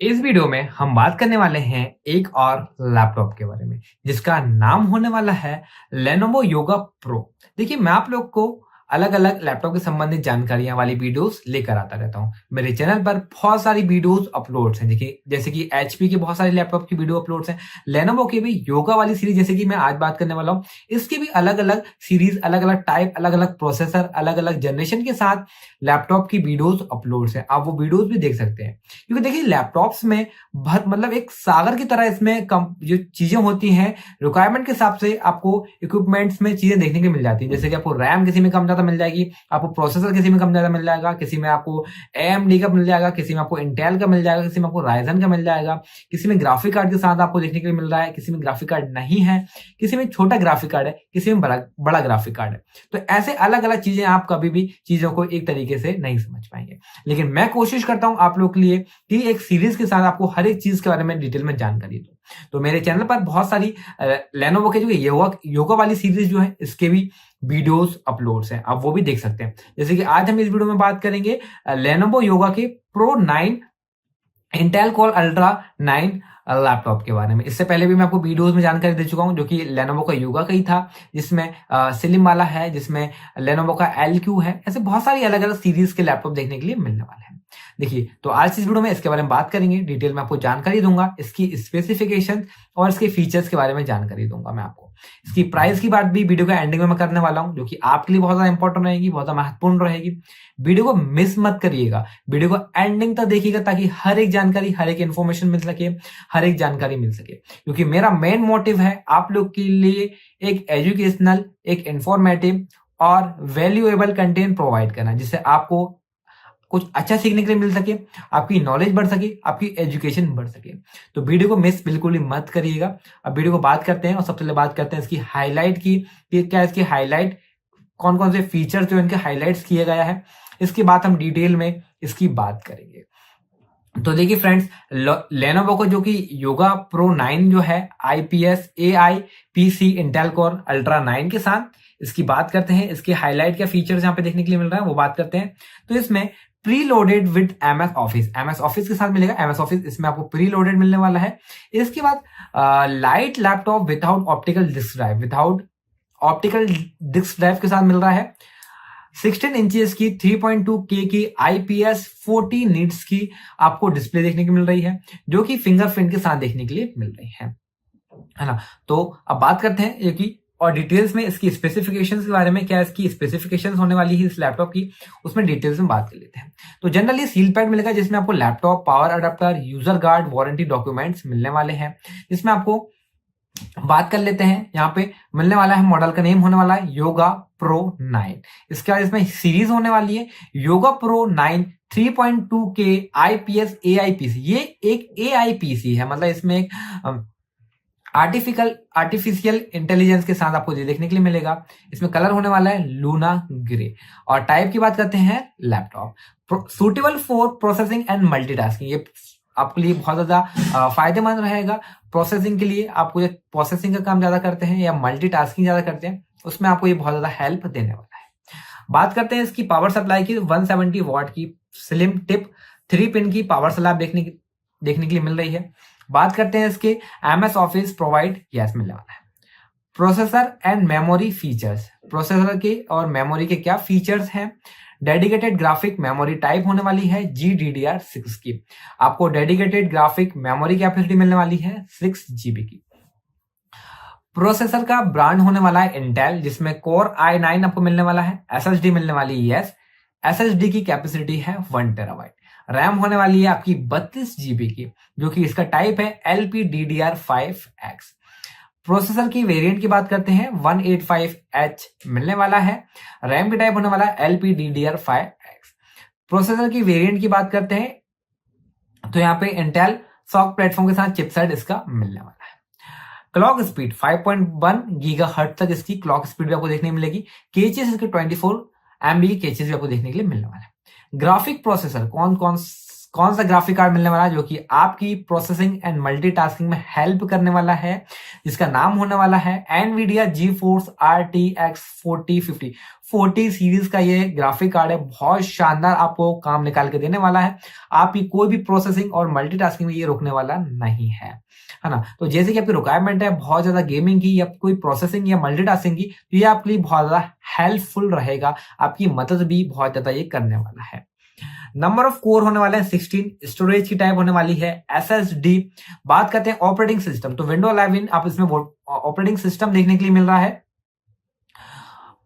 इस video में हम बात करने वाले हैं एक और laptop के बारे में जिसका नाम होने वाला है Lenovo Yoga Pro। देखिए, मैं आप लोग को अलग अलग लैपटॉप के संबंधित जानकारियां वाली वीडियोस लेकर आता रहता हूं। मेरे चैनल पर बहुत सारी वीडियोस अपलोड्स हैं, देखिए जैसे कि HP के बहुत सारे लैपटॉप की वीडियो अपलोड्स हैं, Lenovo के भी योगा वाली सीरीज जैसे कि मैं आज बात करने वाला हूं, इसके भी अलग अलग सीरीज, अलग अलग टाइप, अलग अलग प्रोसेसर, अलग अलग जनरेशन के साथ लैपटॉप की वीडियोस अपलोड्स हैं। आप वो वीडियोस भी देख सकते हैं, क्योंकि देखिए लैपटॉप्स में मतलब एक सागर की तरह इसमें जो चीजें होती हैं रिक्वायरमेंट के हिसाब से आपको इक्विपमेंट्स में चीजें देखने को मिल जाती है। जैसे कि आपको रैम किसी में कम ज्यादा मिल जाएगी, आपको प्रोसेसर किसी में कम ज्यादा मिल जाएगा, किसी में आपको AMD का मिल जाएगा, किसी में आपको इंटेल का मिल जाएगा, किसी में आपको राइजन का मिल जाएगा, किसी में ग्राफिक कार्ड के साथ आपको देखने के लिए मिल रहा है, किसी में ग्राफिक कार्ड नहीं है, किसी में छोटा ग्राफिक कार्ड है, किसी में बड़ा ग्राफिक कार्ड है। तो ऐसे अलग अलग चीजें आप कभी भी चीजों को एक तरीके से नहीं समझ पाएंगे, लेकिन मैं कोशिश करता हूं आप लोग के लिए कि एक सीरीज के साथ आपको हर एक चीज के बारे में डिटेल में जानकारी दूं। तो मेरे चैनल पर बहुत सारी Lenovo के जो योगा वाली सीरीज जो है इसके भी वीडियोस अपलोड्स हैं, आप वो भी देख सकते हैं। जैसे कि आज हम इस वीडियो में बात करेंगे Lenovo योगा के Pro 9 Intel Core Ultra 9 laptop के बारे में। इससे पहले भी मैं आपको वीडियोस में जानकारी दे चुका हूं, जो कि Lenovo का योगा का ही था, जिसमें स्लिम वाला है, जिसमें Lenovo का LQ है। ऐसे बहुत सारी अलग अलग सीरीज के लैपटॉप देखने के लिए मिलने वाले हैं। देखिए, तो आज इस वीडियो में इसके बारे में बात करेंगे, डिटेल में आपको जानकारी दूंगा, इसकी स्पेसिफिकेशन और इसके फीचर्स के बारे में जानकारी दूंगा मैं आपको। इसकी प्राइस की बात भी वीडियो के एंडिंग में मैं करने वाला हूं, जो कि आपके लिए बहुत ज्यादा इंपॉर्टेंट रहेगी, बहुत ज्यादा महत्वपूर्ण रहेगी। वीडियो को मिस मत करिएगा, वीडियो को एंडिंग तक देखिएगा ताकि हर एक जानकारी, हर एक इन्फॉर्मेशन मिल सके, हर एक जानकारी मिल सके, क्योंकि मेरा मेन मोटिव है आप लोग के लिए एक एजुकेशनल, एक इंफॉर्मेटिव और वैल्यूएबल कंटेंट प्रोवाइड करना, जिससे आपको कुछ अच्छा सीखने के लिए मिल सके, आपकी नॉलेज बढ़ सके, आपकी एजुकेशन बढ़ सके। तो वीडियो को मिस बिल्कुल ही मत करिएगा। अब वीडियो को बात करते हैं और सबसे पहले बात करते हैं इसकी हाईलाइट की, क्या इसकी हाईलाइट, कौन कौन से फीचर्स जो इनके हाईलाइट्स किए गया है, इसके बाद हम डिटेल में इसकी बात करेंगे। तो देखिए फ्रेंड्स, Lenovo को जो कि योगा Pro 9 जो है IPS AI PC Intel Core Ultra 9 के साथ इसकी बात करते हैं। इसके हाईलाइट क्या फीचर्स यहाँ पे देखने के लिए मिल रहा है वो बात करते हैं। तो इसमें pre loaded with MS office के साथ मिलेगा। MS ऑफिस इसमें आपको प्री लोडेड मिलने वाला है। इसके बाद light laptop without optical disk drive के साथ मिल रहा है। 16 इंचेस की 3.2K की IPS 40 नीट्स की आपको डिस्प्ले देखने को मिल रही है, जो कि फिंगरप्रिंट के साथ देखने के लिए मिल रही है ना। तो अब बात करते हैं ये की और डिटेल्स में इसकी स्पेसिफिकेशंस के बारे में, क्या इसकी स्पेसिफिकेशंस होने वाली है इस लैपटॉप की, उसमें डिटेल्स में बात कर लेते हैं। तो जनरली सील पैड मिलेगा जिसमें आपको laptop, power adapter, user guard, warranty documents मिलने वाले हैं। जिसमें आपको बात कर लेते हैं, यहाँ पे मिलने वाला है, मॉडल का नेम होने वाला है योगा प्रो 9। इसके बाद इसमें सीरीज होने वाली है yoga pro 9 3.2K IPS AIPC। ये एक AIPC है, मतलब इसमें एक आर्टिफिशियल इंटेलिजेंस के साथ आपको ये देखने के लिए मिलेगा। इसमें कलर होने वाला है लूना ग्रे। और टाइप की बात करते हैं laptop suitable for processing and multitasking. ये आपके लिए बहुत ज्यादा फायदेमंद रहेगा प्रोसेसिंग के लिए। आपको जो प्रोसेसिंग का काम ज्यादा करते हैं या मल्टीटास्किंग ज्यादा करते हैं, उसमें आपको ये बहुत ज्यादा हेल्प देने वाला है। बात करते हैं इसकी पावर सप्लाई की। 170 वॉट की स्लिम टिप 3 पिन की पावर सप्लाई देखने के लिए मिल रही है। बात करते हैं इसके MS ऑफिस प्रोवाइड यस मिलने वाला है। Processor and memory features, processor के और मेमोरी के क्या फीचर्स हैं। डेडिकेटेड ग्राफिक मेमोरी टाइप होने वाली है GDDR6 की। आपको डेडिकेटेड ग्राफिक मेमोरी कैपेसिटी मिलने वाली है 6 GB की। प्रोसेसर का ब्रांड होने वाला है इंटेल, जिसमें कोर i9 आपको मिलने वाला है। SSD मिलने वाली है, SSD की कैपेसिटी है 1 TB। रैम होने वाली है आपकी 32 GB की, जो कि इसका टाइप है LPDDR5X। प्रोसेसर की वेरिएंट की बात करते हैं 185H मिलने वाला है। रैम की टाइप होने वाला है LPDDR5X। प्रोसेसर की वेरिएंट की बात करते हैं तो यहाँ पे इंटेल सॉक प्लेटफॉर्म के साथ चिपसेट इसका मिलने वाला है। क्लॉक स्पीड 5.1 GHz तक इसकी क्लॉक स्पीड भी आपको देखने मिलेगी। केचेस इसके 24 MB की केचेस भी आपको देखने के लिए मिलने वाला है। ग्राफिक प्रोसेसर कौन सा ग्राफिक कार्ड मिलने वाला है, जो कि आपकी प्रोसेसिंग एंड मल्टीटास्किंग में हेल्प करने वाला है, जिसका नाम होने वाला है NVIDIA GeForce RTX 4050। 40 सीरीज का ये ग्राफिक कार्ड है, बहुत शानदार आपको काम निकाल के देने वाला है। आपकी कोई भी प्रोसेसिंग और मल्टीटास्किंग में ये रोकने वाला नहीं है ना। तो जैसे कि आपकी रिक्वायरमेंट है बहुत ज्यादा गेमिंग की या कोई प्रोसेसिंग या मल्टीटास्किंग की, तो ये आपके लिए बहुत ज्यादा हेल्पफुल रहेगा, आपकी मदद भी बहुत ज्यादा ये करने वाला है। नंबर ऑफ कोर होने वाले हैं 16। स्टोरेज की टाइप होने वाली है SSD। बात करते हैं ऑपरेटिंग सिस्टम, तो विंडो 11 आप इसमें ऑपरेटिंग सिस्टम देखने के लिए मिल रहा है।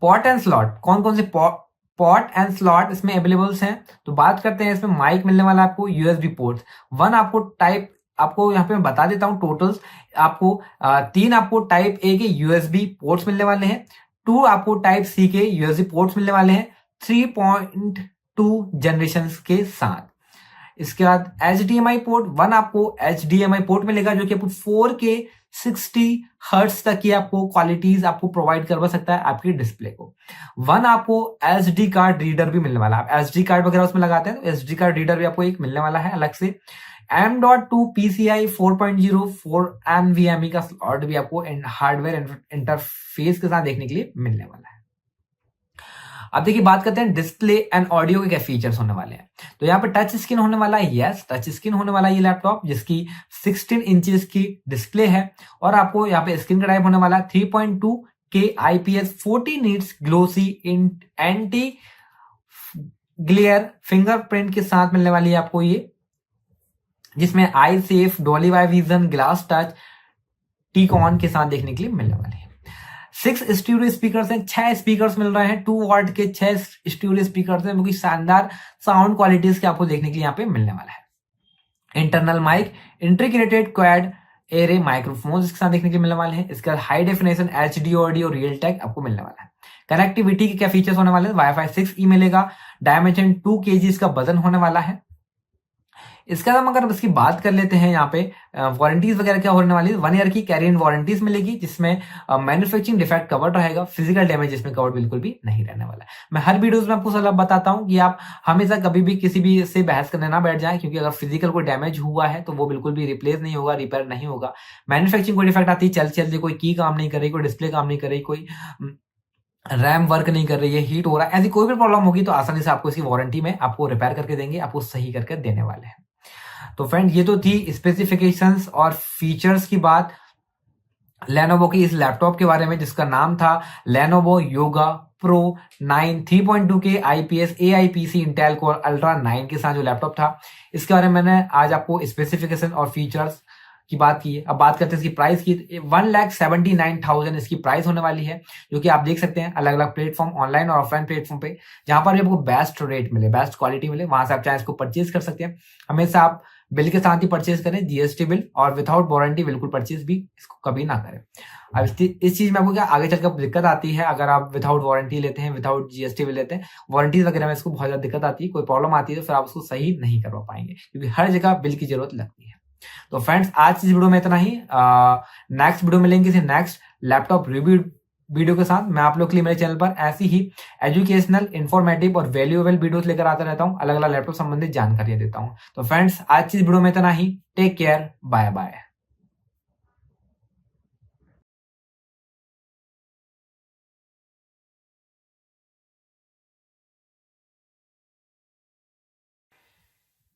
पोर्ट एंड स्लॉट, कौन से पोर्ट एंड स्लॉट इसमें अवेलेबल्स हैं, तो बात करते हैं इसमें माइक मिलने वाला है आपको USB पोर्ट 1 आपको यहाँ पे मैं बता देता हूँ टोटल्स। आपको 3 आपको टाइप A के USB पोर्ट्स मिलने वाले हैं, 2 आपको टाइप C के USB पोर्ट्स मिलने वाले हैं 3.2 जनरेशन के साथ। इसके बाद HDMI पोर्ट 1 आपको HDMI पोर्ट मिलेगा, जो कि आपको 4K 60 हर्ट्ज तक की आपको क्वालिटीज आपको प्रोवाइड करवा सकता है आपकी डिस्प्ले को। 1 आपको SD कार्ड रीडर भी मिलने वाला है। आप SD कार्ड वगैरह उसमें लगाते हैं तो SD कार्ड रीडर भी आपको एक मिलने वाला है अलग से। M.2 PCI 4.0 4 NVMe का स्लॉट भी आपको हार्डवेयर इंटरफेस के साथ देखने के लिए मिलने वाला है। अब देखिए बात करते हैं डिस्प्ले एंड ऑडियो के क्या फीचर्स होने वाले हैं। तो यहाँ पे टच स्क्रीन होने वाला है, यस टच स्क्रीन होने वाला है ये लैपटॉप, जिसकी 16 इंचेस की डिस्प्ले है। और आपको यहाँ पे स्क्रीन का टाइप होने वाला है 3.2K IPS 40 nits glossy anti glare fingerprint के साथ मिलने वाली है आपको ये, जिसमें eye safe Dolby vision glass touch टीकॉन के साथ देखने के लिए मिलने वाले हैं। 6 स्टूडियो स्पीकर्स हैं, 6 स्पीकर्स मिल रहे हैं, 2 वाट के 6 स्टूडियो स्पीकर्स हैं, क्योंकि शानदार साउंड क्वालिटीज के आपको देखने के लिए यहाँ पे मिलने वाला है। Internal mic integrated quad array microphone इसके साथ देखने के लिए मिलने वाले हैं। इसका high definition HD audio Realtek आपको मिलने वाला है। कनेक्टिविटी के क्या फीचर्स होने वाले हैं, Wi-Fi 6E मिलेगा, डायमेंशन 2 kg इसका वजन होने वाला है। इसके अलावा अगर इसकी बात कर लेते हैं यहाँ पे वारंटीज वगैरह क्या होने वाली है, 1 ईयर की कैरी इन वारंटीज मिलेगी, जिसमें मैन्युफैक्चरिंग डिफेक्ट कवर्ड रहेगा, फिजिकल डैमेज इसमें कवर्ड बिल्कुल भी नहीं रहने वाला है। मैं हर वीडियोस में आपको सलाह बताता हूँ कि आप हमेशा कभी भी किसी भी से बहस करने ना बैठ जाएं, क्योंकि अगर फिजिकल कोई डैमेज हुआ है तो वो बिल्कुल भी रिप्लेस नहीं होगा, रिपेयर नहीं होगा। मैन्युफैक्चरिंग कोई डिफेक्ट आती है, चलते कोई की काम नहीं कर रही, कोई डिस्प्ले काम नहीं कर रही, कोई रैम वर्क नहीं कर रही है, हीट हो रहा है, ऐसी कोई भी प्रॉब्लम होगी तो आसानी से आपको इसकी वारंटी में आपको रिपेयर करके देंगे, आपको सही करके देने वाले हैं। तो फ्रेंड ये तो थी स्पेसिफिकेशंस और फीचर्स की बात। लेनोवो की इस लैपटॉप के बारे में जिसका नाम था लेनोवो योगा प्रो 9 3.2 के IPS AIPC Intel core ultra 9 के साथ जो लैपटॉप था, इसके बारे में मैंने आज आपको स्पेसिफिकेशन और फीचर्स की बात की है। अब बात करते हैं इसकी प्राइस की। 1,79,000 इसकी प्राइस होने वाली है, जो कि आप देख सकते हैं अलग अलग प्लेटफॉर्म, ऑनलाइन और ऑफलाइन प्लेटफॉर्म पे, जहां पर भी आपको बेस्ट रेट मिले, बेस्ट क्वालिटी मिले, वहां से आप चाहे इसको परचेज कर सकते हैं। हमेशा आप बिल के साथ ही परचेज करें, GST बिल, और विदाउट वारंटी बिल्कुल परचेज भी इसको कभी ना करें। अब इस चीज में आपको क्या आगे चलकर दिक्कत आती है, अगर आप विदाउट वारंटी लेते हैं, विदाउट GST बिल लेते हैं, वारंटी वगैरह में इसको बहुत ज्यादा दिक्कत आती है, कोई प्रॉब्लम आती है तो फिर आप उसको सही नहीं करवा पाएंगे, क्योंकि हर जगह बिल की जरूरत लगती है। तो फ्रेंड्स, आज इस वीडियो में इतना ही। नेक्स्ट वीडियो मिलेंगे किसी नेक्स्ट लैपटॉप रिव्यू वीडियो के साथ। मैं आप लोग के लिए मेरे चैनल पर ऐसी ही एजुकेशनल, इंफॉर्मेटिव और वैल्यूएबल वीडियोस लेकर आता रहता हूं, अलग अलग लैपटॉप संबंधित जानकारियां देता हूं। तो फ्रेंड्स, आज इस वीडियो में इतना ही। Take care, bye bye.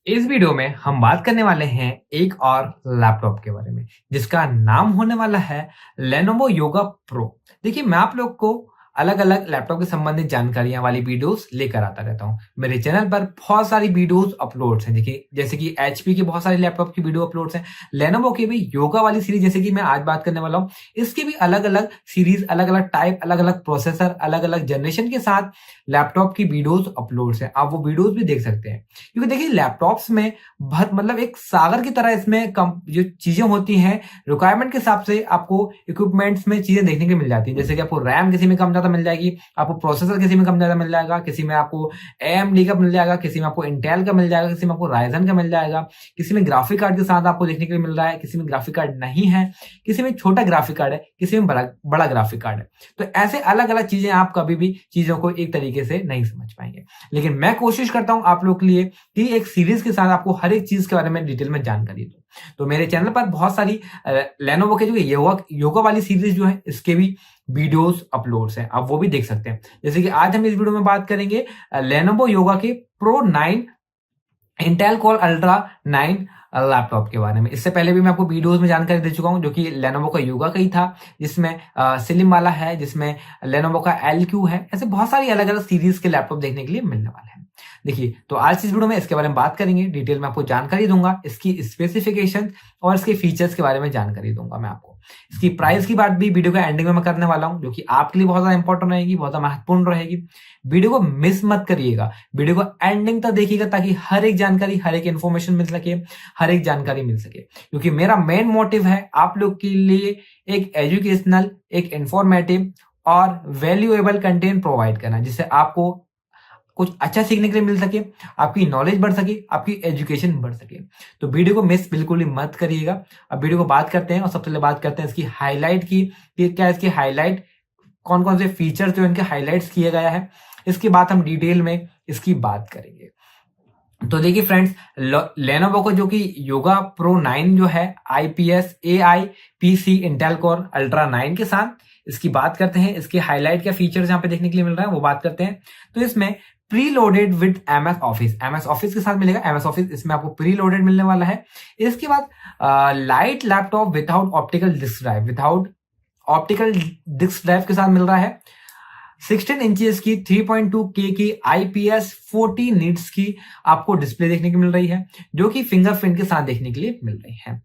इस वीडियो में हम बात करने वाले हैं एक और लैपटॉप के बारे में, जिसका नाम होने वाला है लेनोवो योगा प्रो। देखिए, मैं आप लोग को अलग अलग लैपटॉप के संबंधित जानकारियां वाली वीडियोस लेकर आता रहता हूं। मेरे चैनल पर बहुत सारी वीडियोस अपलोड्स हैं। देखिए, जैसे कि HP के बहुत सारे लैपटॉप की वीडियो अपलोड्स हैं, लेनोवो की भी योगा वाली सीरीज जैसे कि मैं आज बात करने वाला हूं, इसकी भी अलग अलग सीरीज, अलग अलग टाइप, अलग अलग प्रोसेसर, अलग अलग जनरेशन के साथ लैपटॉप की वीडियोस अपलोड्स हैं। आप वो वीडियोस भी देख सकते हैं, क्योंकि देखिए लैपटॉप्स में बहुत मतलब एक सागर की तरह इसमें जो चीजें होती हैं, रिक्वायरमेंट के हिसाब से आपको इक्विपमेंट्स में चीजें देखने को मिल जाती है। जैसे कि आपको रैम किसी में कम ज्यादा मिल जाएगी, आपको प्रोसेसर किसी में कम ज्यादा मिल जाएगा, किसी में आपको AMD का मिल जाएगा, किसी में आपको इंटेल का मिल जाएगा, किसी में आपको राइजन का मिल जाएगा, किसी में ग्राफिक कार्ड के साथ आपको देखने के लिए मिल रहा है, किसी में ग्राफिक कार्ड नहीं है, किसी में छोटा ग्राफिक कार्ड है, किसी में बड़ा ग्राफिक कार्ड है। तो ऐसे अलग अलग चीजें आप कभी भी चीजों को एक तरीके से नहीं समझ पाएंगे, लेकिन मैं कोशिश करता हूं आप लोग के लिए कि एक सीरीज के साथ आपको हर एक चीज के बारे में डिटेल में जानकारी दूं। तो मेरे चैनल पर बहुत सारी लेनोवो के जो योगा वाली सीरीज जो है, इसके भी वीडियोस अपलोड्स हैं, आप वो भी देख सकते हैं। जैसे कि आज हम इस वीडियो में बात करेंगे लेनोवो योगा के pro 9 Intel core ultra 9 laptop के बारे में। इससे पहले भी मैं आपको वीडियोस में जानकारी दे चुका हूं, जो कि लेनोवो का योगा का ही था, जिसमें स्लिम वाला है, जिसमें लेनोवो का LQ है। ऐसे बहुत सारी अलग अलग सीरीज के लैपटॉप देखने के लिए मिलने वाले हैं। देखिए, तो आज इस वीडियो में इसके बारे में बात करेंगे, डिटेल में आपको जानकारी दूंगा, इसकी स्पेसिफिकेशन और इसके फीचर्स के बारे में जानकारी दूंगा मैं आपको। इसकी प्राइस की बात भी वीडियो के एंडिंग में मैं करने वाला हूं, जो कि आपके लिए बहुत ज्यादा इंपॉर्टेंट रहेगी, बहुत ज्यादा महत्वपूर्ण रहेगी। वीडियो को मिस मत करिएगा, वीडियो को एंडिंग तक देखिएगा, ताकि हर एक जानकारी, हर एक इन्फॉर्मेशन मिल सके, हर एक जानकारी मिल सके। क्योंकि मेरा मेन मोटिव है आप लोग के लिए एक एजुकेशनल, एक इंफॉर्मेटिव और वैल्यूएबल कंटेंट प्रोवाइड करना, जिससे आपको कुछ अच्छा सीखने के लिए मिल सके, आपकी नॉलेज बढ़ सके, आपकी एजुकेशन बढ़ सके। तो वीडियो को मिस बिल्कुल ही मत करिएगा। अब वीडियो को बात करते हैं, और सबसे पहले बात करते हैं इसकी हाईलाइट की, क्या इसकी हाईलाइट, कौन कौन से फीचर्स जो इनके हाईलाइट्स किए गया है, इसके बाद हम डिटेल में इसकी बात करेंगे। तो देखिए फ्रेंड्स, लेनोवो को जो कि योगा प्रो 9 जो है IPS AIPC Intel core ultra 9 के साथ, इसकी बात करते हैं। इसके हाईलाइट क्या फीचर्स यहाँ पे देखने के लिए मिल रहा है वो बात करते हैं। तो इसमें pre loaded with MS office के साथ मिलेगा। MS ऑफिस इसमें आपको प्री लोडेड मिलने वाला है। इसके बाद light laptop without optical disk drive के साथ मिल रहा है। 16 इंचेस की 3.2K की IPS 40 नीट्स की आपको डिस्प्ले देखने को मिल रही है, जो कि फिंगरप्रिंट के साथ देखने के लिए मिल रही है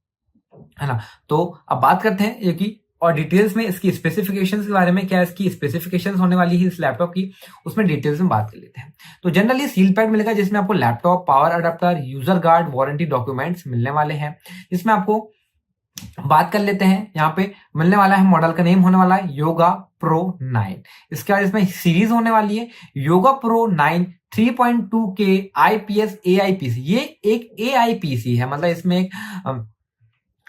ना। तो अब बात करते हैं ये की और डिटेल्स में इसकी स्पेसिफिकेशंस के बारे में, क्या इसकी स्पेसिफिकेशंस होने वाली है इस लैपटॉप की, उसमें डिटेल्स में बात कर लेते हैं। तो जनरली सील पैड मिलेगा, जिसमें आपको laptop, power adapter, user guard, warranty documents मिलने वाले हैं। जिसमें आपको बात कर लेते हैं, यहाँ पे मिलने वाला है, मॉडल का नेम होने वाला है योगा प्रो 9। इसके बाद इसमें सीरीज होने वाली है yoga pro 9 3.2K IPS AIPC। ये एक AIPC है, मतलब इसमें एक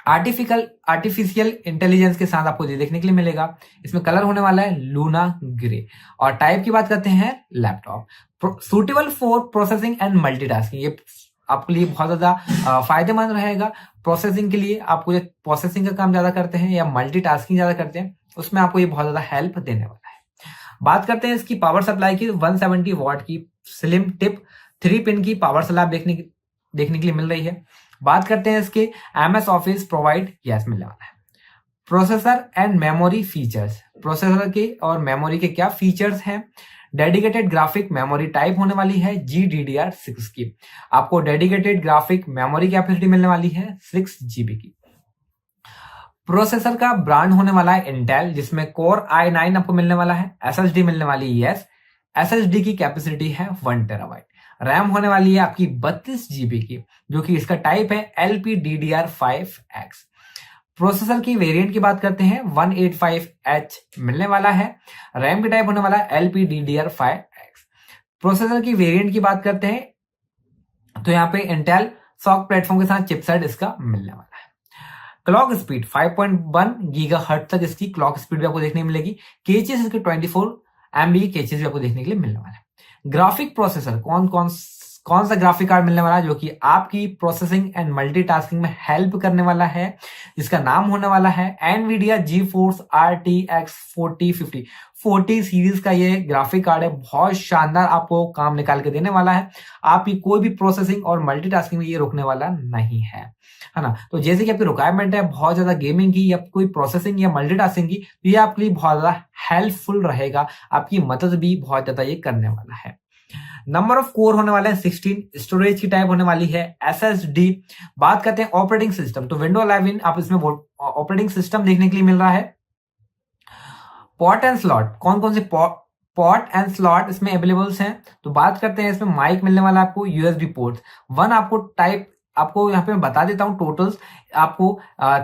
आर्टिफिशियल इंटेलिजेंस के साथ आपको ये देखने के लिए मिलेगा। इसमें कलर होने वाला है लूना ग्रे। और टाइप की बात करते हैं laptop suitable for processing and multitasking. ये आपके लिए बहुत ज्यादा फायदेमंद रहेगा प्रोसेसिंग के लिए। आपको जो प्रोसेसिंग का काम ज्यादा करते हैं या मल्टीटास्किंग ज्यादा करते हैं, उसमें आपको ये बहुत ज्यादा हेल्प देने वाला है। बात करते हैं इसकी पावर सप्लाई की। 170 वॉट की स्लिम टिप 3 पिन की पावर सप्लाई देखने के लिए मिल रही है। बात करते हैं इसके MS ऑफिस प्रोवाइड, यस मिलने वाला है। Processor and memory features, processor के और मेमोरी के क्या फीचर्स हैं। डेडिकेटेड ग्राफिक मेमोरी टाइप होने वाली है GDDR6 की, आपको डेडिकेटेड ग्राफिक मेमोरी कैपेसिटी मिलने वाली है 6 GB की। प्रोसेसर का ब्रांड होने वाला है इंटेल, जिसमें कोर i9 आपको मिलने वाला है, SSD मिलने वाली है यस, SSD की कैपेसिटी है 1 TB, रैम होने वाली है आपकी 32 GB की, जो कि इसका टाइप है LPDDR5X। प्रोसेसर की वेरिएंट की बात करते हैं 185H मिलने वाला है, रैम की टाइप होने वाला है LPDDR5X। प्रोसेसर की वेरिएंट की बात करते हैं तो यहाँ पे इंटेल सॉक प्लेटफॉर्म के साथ चिपसेट इसका मिलने वाला है। क्लॉक स्पीड 5.1 GHz तक इसकी क्लॉक स्पीड भी आपको देखने मिलेगी। केचेस इसके 24 MB की केचेस भी आपको देखने के लिए मिलने वाला है। ग्राफिक प्रोसेसर कौन सा ग्राफिक कार्ड मिलने वाला है जो कि आपकी प्रोसेसिंग एंड मल्टीटास्किंग में हेल्प करने वाला है, जिसका नाम होने वाला है NVIDIA GeForce RTX 4050 सीरीज का ये ग्राफिक कार्ड है। बहुत शानदार आपको काम निकाल के देने वाला है, आपकी कोई भी प्रोसेसिंग और मल्टीटास्किंग में ये रोकने वाला नहीं है ना। तो जैसे कि आपकी रिक्वायरमेंट है बहुत ज्यादा गेमिंग की या कोई प्रोसेसिंग या मल्टीटास्किंग की, तो ये आपके लिए बहुत ज्यादा हेल्पफुल रहेगा, आपकी मदद भी बहुत ज्यादा ये करने वाला है। नंबर ऑफ कोर होने वाले हैं 16, स्टोरेज की टाइप होने वाली है SSD। बात करते हैं ऑपरेटिंग सिस्टम, तो विंडो 11 आप इसमें ऑपरेटिंग सिस्टम देखने के लिए मिल रहा है। पोर्ट एंड स्लॉट, कौन से पोर्ट एंड स्लॉट इसमें अवेलेबल्स हैं, तो बात करते हैं इसमें माइक मिलने वाला है आपको, USB पोर्ट 1 आपको टाइप, आपको यहाँ पे मैं बता देता हूँ टोटल्स, आपको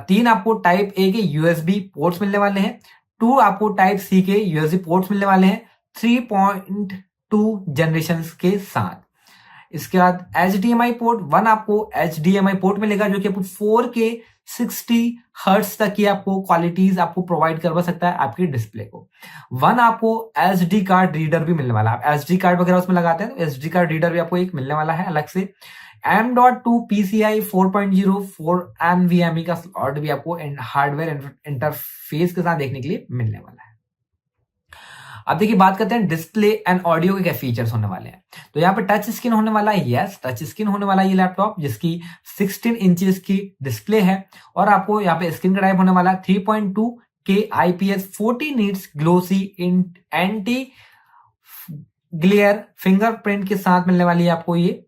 3 आपको टाइप A के USB पोर्ट्स मिलने वाले हैं, 2 आपको टाइप C के USB पोर्ट्स मिलने वाले हैं 3.2 जनरेशन के साथ। इसके बाद HDMI पोर्ट 1 आपको HDMI पोर्ट मिलेगा, जो कि आपको 4K 60 हर्ट्ज तक की आपको क्वालिटीज आपको प्रोवाइड करवा सकता है आपकी डिस्प्ले को। 1 आपको SD कार्ड रीडर भी मिलने वाला है, आप SD कार्ड वगैरह उसमें लगाते हैं तो SD कार्ड रीडर भी आपको एक मिलने वाला है अलग से। M.2 PCI 4.0 4 NVMe का स्लॉट भी आपको हार्डवेयर इंटरफेस के साथ देखने के लिए मिलने वाला है। अब देखिए बात करते हैं डिस्प्ले एंड ऑडियो के क्या फीचर्स होने वाले हैं, तो यहाँ पे टच स्क्रीन होने वाला है, यस टच स्क्रीन होने वाला है ये लैपटॉप, जिसकी 16 इंचेस की डिस्प्ले है, और आपको यहाँ पे स्क्रीन का टाइप होने वाला है 3.2K IPS 40 nits glossy anti glare fingerprint के साथ मिलने वाली है आपको ये,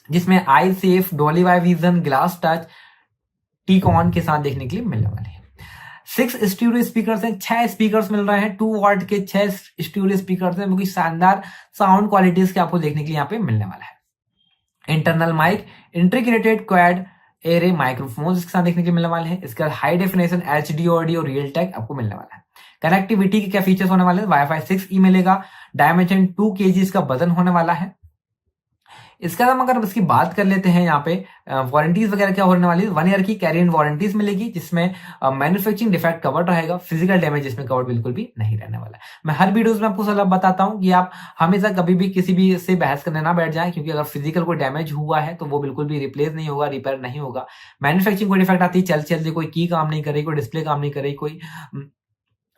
जिसमें eye safe Dolby vision glass touch टीकॉन के साथ देखने के लिए मिलने वाले हैं। 6 स्टूडियो स्पीकर्स हैं, 6 स्पीकर्स मिल रहे हैं, 2 वाट के 6 स्टूडियो स्पीकर्स हैं, क्योंकि शानदार साउंड क्वालिटीज के आपको देखने के लिए यहाँ पे मिलने वाला है। Internal mic, integrated quad array microphones इसके साथ देखने के लिए मिलने वाले हैं। इसके बाद high definition HD audio Realtek आपको मिलने वाला है। कनेक्टिविटी के क्या फीचर्स होने वाले हैं, Wi-Fi 6E मिलेगा, डायमेंशन 2 kg इसका वजन होने वाला है। इसके अलावा अगर इसकी बात कर लेते हैं यहाँ पे वारंटीज वगैरह क्या होने वाली है, 1 ईयर की कैरी इन वारंटीज मिलेगी, जिसमें मैन्युफैक्चरिंग डिफेक्ट कवर्ड रहेगा, फिजिकल डैमेज इसमें कवर्ड बिल्कुल भी नहीं रहने वाला है। मैं हर वीडियोस में आपको सलाह बताता हूँ कि आप हमेशा कभी भी किसी भी से बहस करने ना बैठ जाएं, क्योंकि अगर फिजिकल कोई डैमेज हुआ है तो वो बिल्कुल भी रिप्लेस नहीं होगा, रिपेयर नहीं होगा। मैन्युफैक्चरिंग कोई डिफेक्ट आती है, चलते कोई की काम नहीं कर रही, कोई डिस्प्ले काम नहीं कर रही, कोई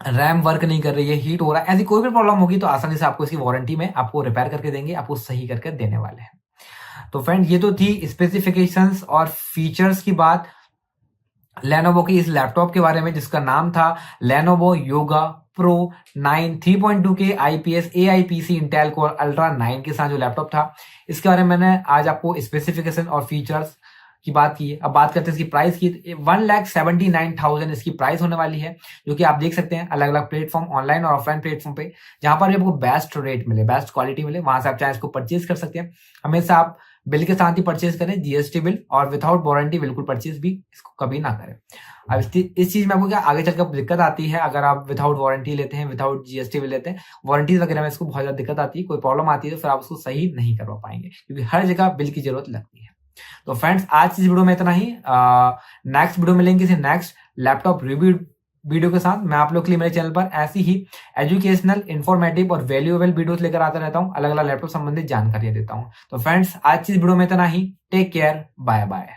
रैम वर्क नहीं कर रही है, हीट हो रहा है, ऐसी कोई भी प्रॉब्लम होगी तो आसानी से आपको इसकी वारंटी में आपको रिपेयर करके देंगे, आपको सही करके देने वाले हैं। तो फ्रेंड ये तो थी स्पेसिफिकेशंस और फीचर्स की बात लेनोवो की इस लैपटॉप के बारे में, जिसका नाम था Lenovo yoga pro 9 3.2K IPS AIPC Intel core ultra 9 के साथ जो लैपटॉप था, इसके बारे में मैंने आज आपको स्पेसिफिकेशन और फीचर्स की बात की है। अब बात करते हैं इसकी प्राइस की, 1,79,000 इसकी प्राइस होने वाली है, जो कि आप देख सकते हैं अलग अलग प्लेटफॉर्म ऑनलाइन और ऑफलाइन प्लेटफॉर्म पे, जहां पर भी आपको बेस्ट रेट मिले, बेस्ट क्वालिटी मिले, वहां से आप चाहे इसको परचेज कर सकते हैं। हमेशा आप बिल के साथ ही परचेज करें, GST बिल, और विदाउट वारंटी बिल्कुल परचेज भी इसको कभी ना करें। अब इस चीज में आपको क्या आगे चलकर दिक्कत आती है, अगर आप विदाउट वारंटी लेते हैं, विदाउट GST बिल लेते हैं, वारंटीज वगैरह में इसको बहुत ज्यादा दिक्कत आती है, कोई प्रॉब्लम आती है तो फिर आप उसको सही नहीं करवा पाएंगे, क्योंकि हर जगह बिल की जरूरत लगती है। तो फ्रेंड्स आज की इस वीडियो में इतना ही, नेक्स्ट वीडियो मिलेंगे किसी नेक्स्ट लैपटॉप रिव्यू वीडियो के साथ। मैं आप लोग के लिए मेरे चैनल पर ऐसी ही एजुकेशनल, इंफॉर्मेटिव और वैल्यूएबल वीडियोस लेकर आता रहता हूं, अलग अलग लैपटॉप संबंधित जानकारियां देता हूं। तो फ्रेंड्स आज की इस वीडियो में इतना ही, टेक केयर, बाय बाय।